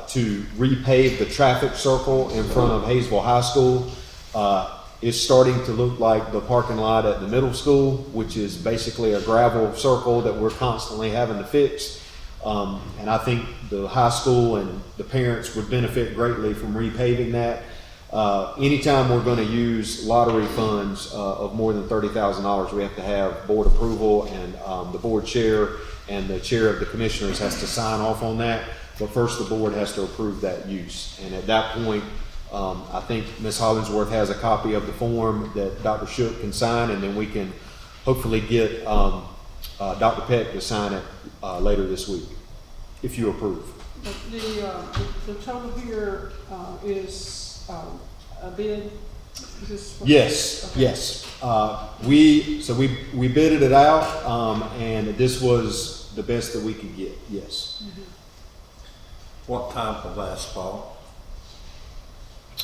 to repave the traffic circle in front of Hayesville High School. It's starting to look like the parking lot at the middle school, which is basically a gravel circle that we're constantly having to fix. And I think the high school and the parents would benefit greatly from repaving that. Anytime we're going to use lottery funds of more than $30,000, we have to have board approval, and the board chair and the chair of the commissioners has to sign off on that. But first, the board has to approve that use. And at that point, I think Ms. Hollingsworth has a copy of the form that Dr. Shook can sign, and then we can hopefully get Dr. Peck to sign it later this week, if you approve. The total here is a bid? Yes, okay. yes. We bidded it out, and this was the best that we could get, yes. Mm-hmm. What type of asphalt?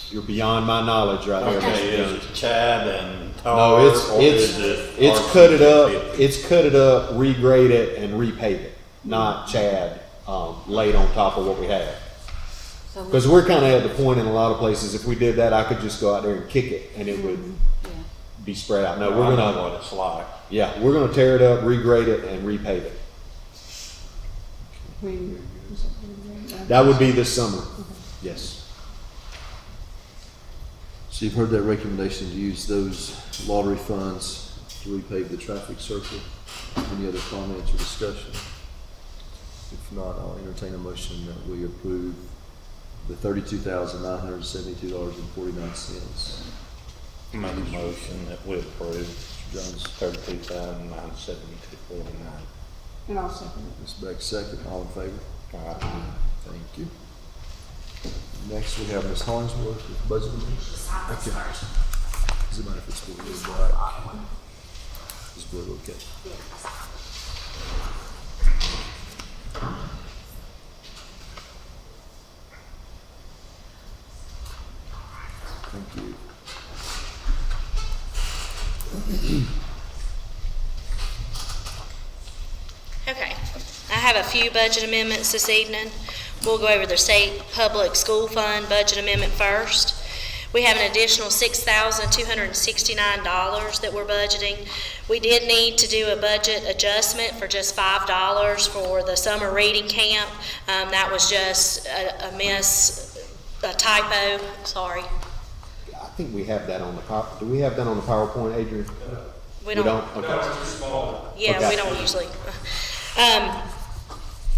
You're beyond my knowledge right there. Okay, is it Chad and tar? No, it's cut it up, 50? it's cut it up, regrade it, and repave it, not Chad laid on top of what we have. Because we're kind of at the point in a lot of places, if we did that, I could just go out there and kick it, and it would be spread out. No, I know what it's like. Yeah, we're gonna tear it up, regrade it, and repave it. That would be this summer, yes. So you've heard that recommendation to use those lottery funds to repave the traffic circle. Any other comments or discussion? If not, I'll entertain a motion that we approve the $32,972.49. Make a motion that we approve Jones, $32,972.49. And I'll second it. Ms. Beck, second. All in favor? All right. Thank you. Next, we have Ms. Hollingsworth with budget amendments. Okay. Does it matter if it's blue or black? It's blue, okay. Thank you. Okay, I have a few budget amendments this evening. We'll go over the state public school fund budget amendment first. We have an additional $6,269 that we're budgeting. We did need to do a budget adjustment for just $5 for the summer reading camp. That was just a typo, sorry. I think we have that on the do we have that on the PowerPoint, Adrian? We don't. Okay. Yeah, Okay. we don't usually.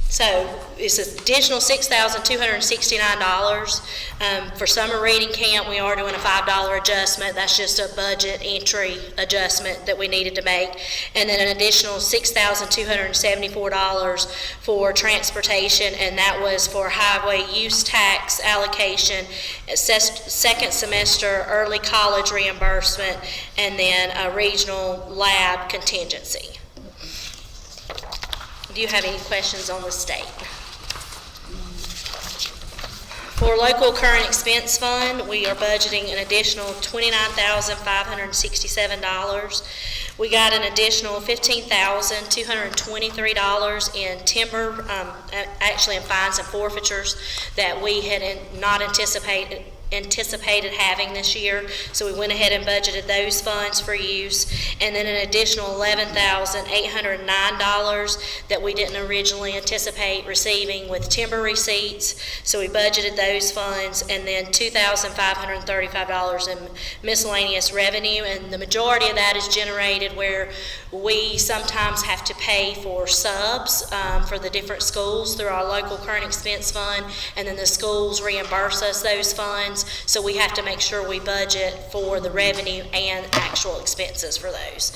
So it's an additional $6,269. For summer reading camp, we are doing a $5 adjustment. That's just a budget entry adjustment that we needed to make. And then an additional $6,274 for transportation, and that was for highway use tax allocation, second semester early college reimbursement, and then a regional lab contingency. Do you have any questions on the state? For local current expense fund, we are budgeting an additional $29,567. We got an additional $15,223 in timber, actually in fines and forfeitures that we had not anticipated having this year, so we went ahead and budgeted those funds for use, and then an additional $11,809 that we didn't originally anticipate receiving with timber receipts, so we budgeted those funds, and then $2,535 in miscellaneous revenue, and the majority of that is generated where we sometimes have to pay for subs for the different schools through our local current expense fund, and then the schools reimburse us those funds. So we have to make sure we budget for the revenue and actual expenses for those.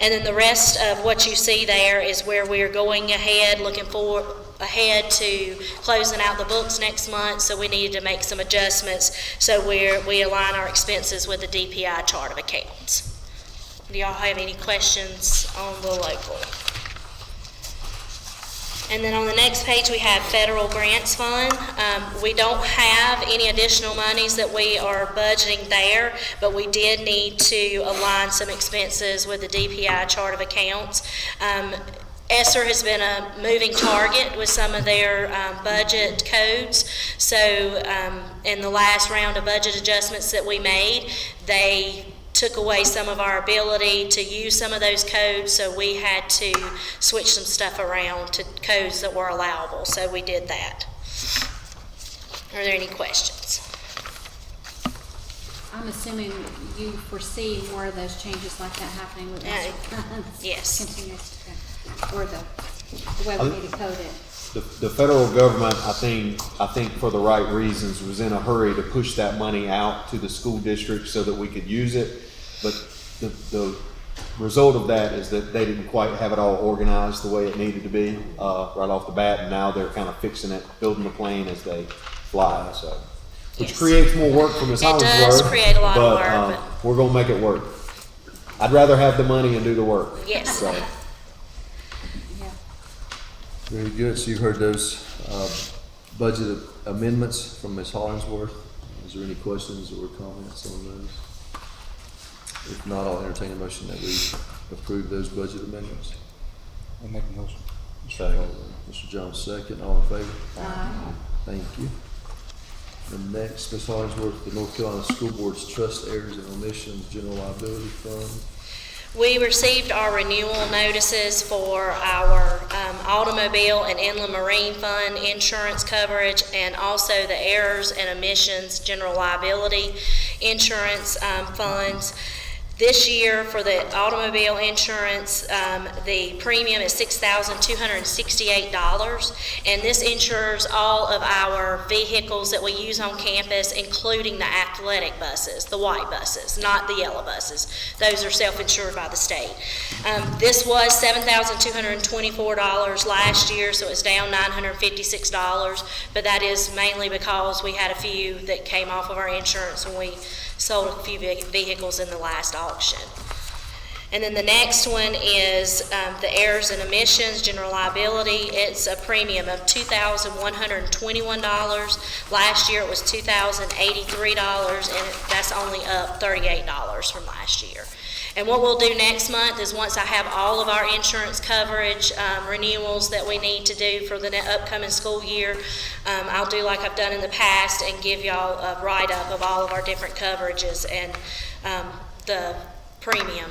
And then the rest of what you see there is where we're going ahead, looking ahead to closing out the books next month, so we needed to make some adjustments so we align our expenses with the DPI chart of accounts. Do y'all have any questions on the local? And then on the next page, we have federal grants fund. We don't have any additional monies that we are budgeting there, but we did need to align some expenses with the DPI chart of accounts. ESSER has been a moving target with some of their budget codes. So in the last round of budget adjustments that we made, they took away some of our ability to use some of those codes, so we had to switch some stuff around to codes that were allowable, so we did that. Are there any questions? I'm assuming you foresee more of those changes like that happening with ESSER funds. Yes. Continues to, or the way we need to code it. The federal government, I think for the right reasons, was in a hurry to push that money out to the school districts so that we could use it. But the result of that is that they didn't quite have it all organized the way it needed to be right off the bat, and now they're kind of fixing it, building the plane as they fly. So, which creates more work for Ms. Hollingsworth. It does create a lot of work, but we're gonna make it work. I'd rather have the money and do the work. Yes. So. Very good. So you've heard those budget amendments from Ms. Hollingsworth. Is there any questions or comments on those? If not, I'll entertain a motion that we approve those budget amendments. I'll make a motion. Mr. Jones, second. All in favor? Aye. Thank you. And next, Ms. Hollingsworth, the North Carolina School Board's Trust Errors and Omissions General Liability Fund. We received our renewal notices for our automobile and inland marine fund insurance coverage, and also the errors and omissions general liability insurance funds. This year for the automobile insurance, the premium is $6,268, and this insures all of our vehicles that we use on campus, including the athletic buses, the white buses, not the yellow buses. Those are self-insured by the state. This was $7,224 last year, so it's down $956, but that is mainly because we had a few that came off of our insurance when we sold a few vehicles in the last auction. And then the next one is the errors and omissions general liability. It's a premium of $2,121. Last year it was $2,083, and that's only up $38 from last year. And what we'll do next month is, once I have all of our insurance coverage renewals that we need to do for the upcoming school year, I'll do like I've done in the past and give y'all a write-up of all of our different coverages and the premium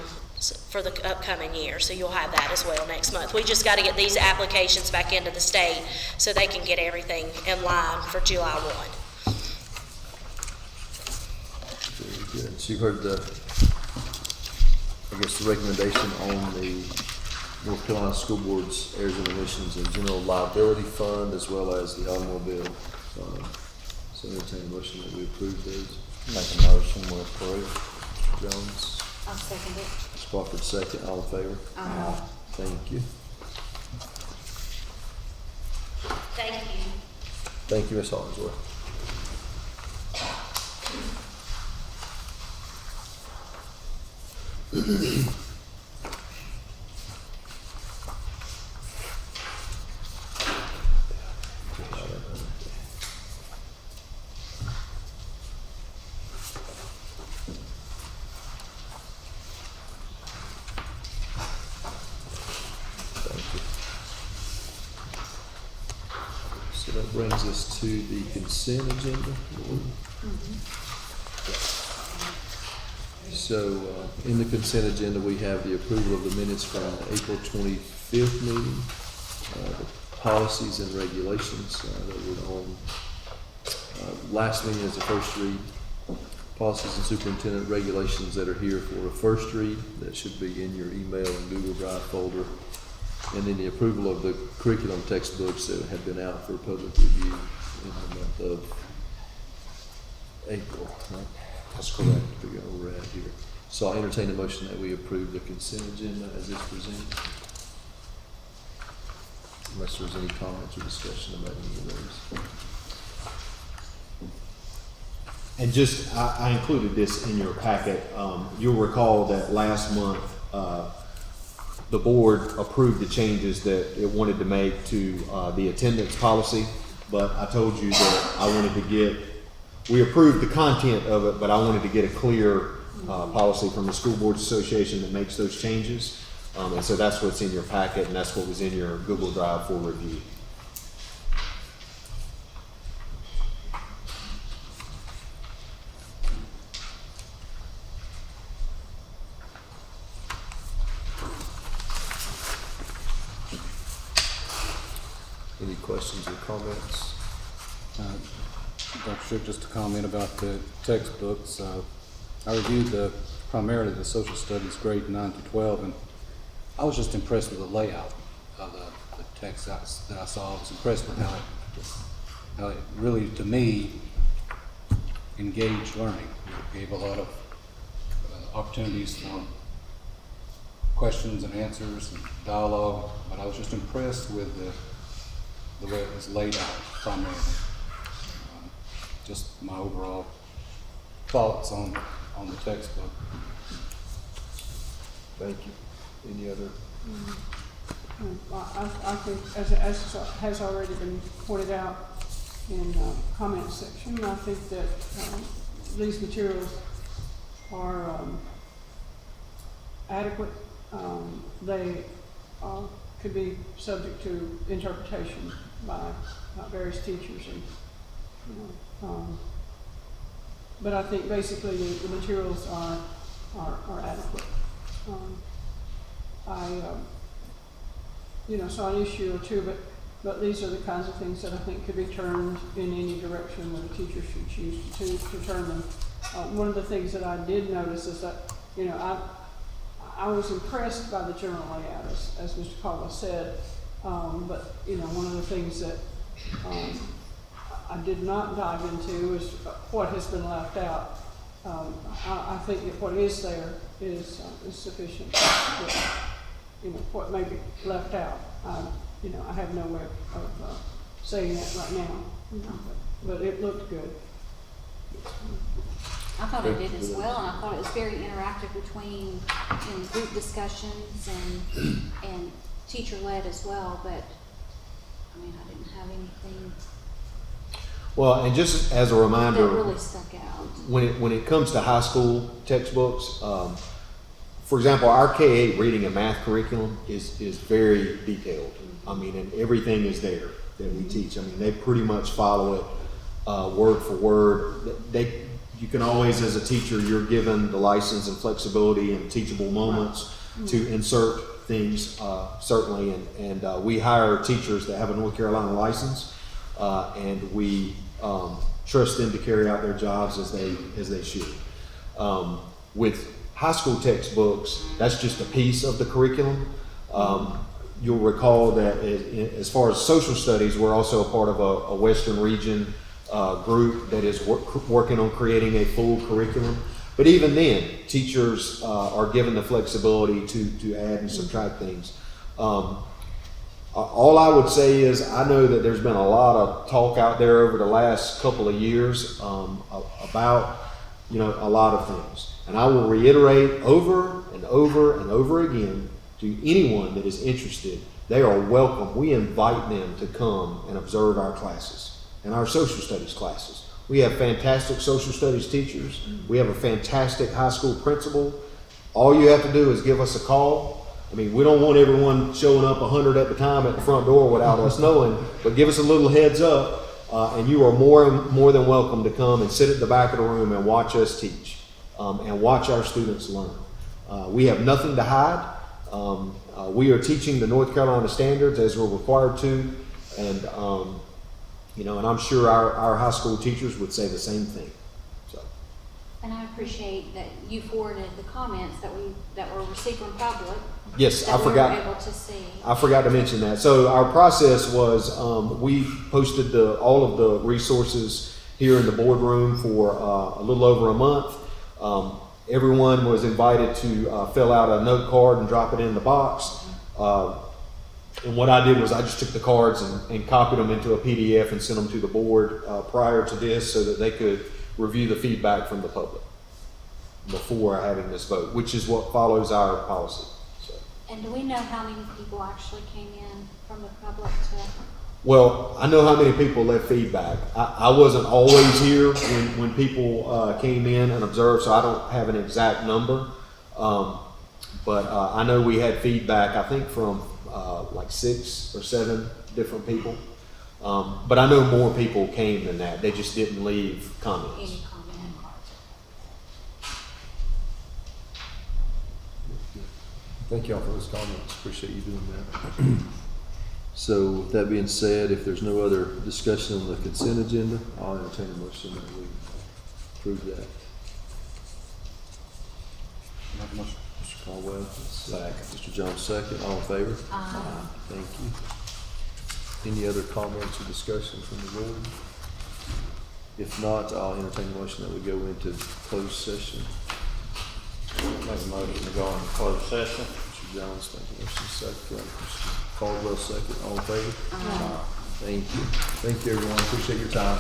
for the upcoming year. So you'll have that as well next month. We just got to get these applications back into the state so they can get everything in line for July 1. Very good. So you heard the recommendation on the North Carolina School Board's Errors and Omissions and General Liability Fund, as well as the Automobile Fund. So entertain a motion that we approve those. Make a motion, we approve. Mr. Jones, I'll second it. Ms. Crawford, second. All in favor? Thank you. Thank you. Thank you, Ms. Hollingsworth. So that brings us to the consent agenda. So, in the consent agenda, we have the approval of the minutes from the April 25th meeting, the policies and regulations that were on last meeting as a first read, policies and superintendent regulations that are here for a first read, that should be in your email and Google Drive folder, and then the approval of the curriculum textbooks that have been out for public review in the month of April, right? That's correct. Figure out where we're at here. So I'll entertain a motion that we approve the consent agenda as it's presented. Unless there's any comments or discussion about any of those. And just, I included this in your packet. You'll recall that last month, the board approved the changes that it wanted to make to the attendance policy, but I told you that I wanted to get, we approved the content of it, but I wanted to get a clear policy from the School Boards Association that makes those changes. And so that's what's in your packet, and that's what was in your Google Drive for review. Any questions or comments? Dr. Shook, just a comment about the textbooks. I reviewed primarily the social studies grade 9 to 12, and I was just impressed with the layout of the text that I saw. I was impressed with how it really, to me, engaged learning. It gave a lot of opportunities for questions and answers and dialogue, but I was just impressed with the way it was laid out primarily. Just my overall thoughts on the textbook. Thank you. Any other? I think, as has already been pointed out in the comment section, I think that these materials are adequate. They could be subject to interpretation by various teachers, and but I think basically the materials are adequate. Saw an issue or two, but these are the kinds of things that I think could be turned in any direction that a teacher should choose to turn them. One of the things that I did notice is that, I was impressed by the general layout, as Mr. Caldwell said, but, one of the things that I did not dive into is what has been left out. I think that what is there is sufficient. What may be left out, I have no way of saying that right now, but it looked good. I thought it did as well, and I thought it was very interactive between group discussions and teacher-led as well, but I didn't have anything. Well, and just as a reminder, that really stuck out. When it comes to high school textbooks, for example, our K-8 reading and math curriculum is very detailed. And everything is there that we teach. They pretty much follow it word for word. You can always, as a teacher, you're given the license and flexibility and teachable moments to insert things, certainly. And we hire teachers that have a North Carolina license, and we trust them to carry out their jobs as they should. With high school textbooks, that's just a piece of the curriculum. You'll recall that as far as social studies, we're also a part of a Western region group that is working on creating a full curriculum. But even then, teachers are given the flexibility to add and subtract things. All I would say is I know that there's been a lot of talk out there over the last couple of years about a lot of things. And I will reiterate over and over and over again to anyone that is interested, they are welcome. We invite them to come and observe our classes and our social studies classes. We have fantastic social studies teachers. We have a fantastic high school principal. All you have to do is give us a call. I mean, we don't want everyone showing up 100 at the time at the front door without us knowing, but give us a little heads up, and you are more than welcome to come and sit at the back of the room and watch us teach and watch our students learn. We have nothing to hide. We are teaching the North Carolina standards as we're required to, and and I'm sure our high school teachers would say the same thing. So. And I appreciate that you forwarded the comments that were received from public. Yes, that I forgot. We were able to see. I forgot to mention that. So our process was we posted all of the resources here in the boardroom for a little over a month. Everyone was invited to fill out a note card and drop it in the box. And what I did was I just took the cards and copied them into a PDF and sent them to the board prior to this so that they could review the feedback from the public before having this vote, which is what follows our policy. So. And do we know how many people actually came in from the public to? Well, I know how many people left feedback. I wasn't always here when people came in and observed, so I don't have an exact number. But I know we had feedback, I think, from like 6 or 7 different people. But I know more people came than that. They just didn't leave comments. Any comment cards? Thank y'all for those comments. Appreciate you doing that. So with that being said, if there's no other discussion on the consent agenda, I'll entertain a motion that we approve that. Mr. Caldwell, second. Mr. Jones, second. All in favor? Aye. Thank you. Any other comments or discussion from the board? If not, I'll entertain a motion that we go into closed session. Make a motion to go into closed session. Mr. Jones, make a motion second. Mr. Caldwell, second. All in favor? Thank you. Thank you, everyone. Appreciate your time.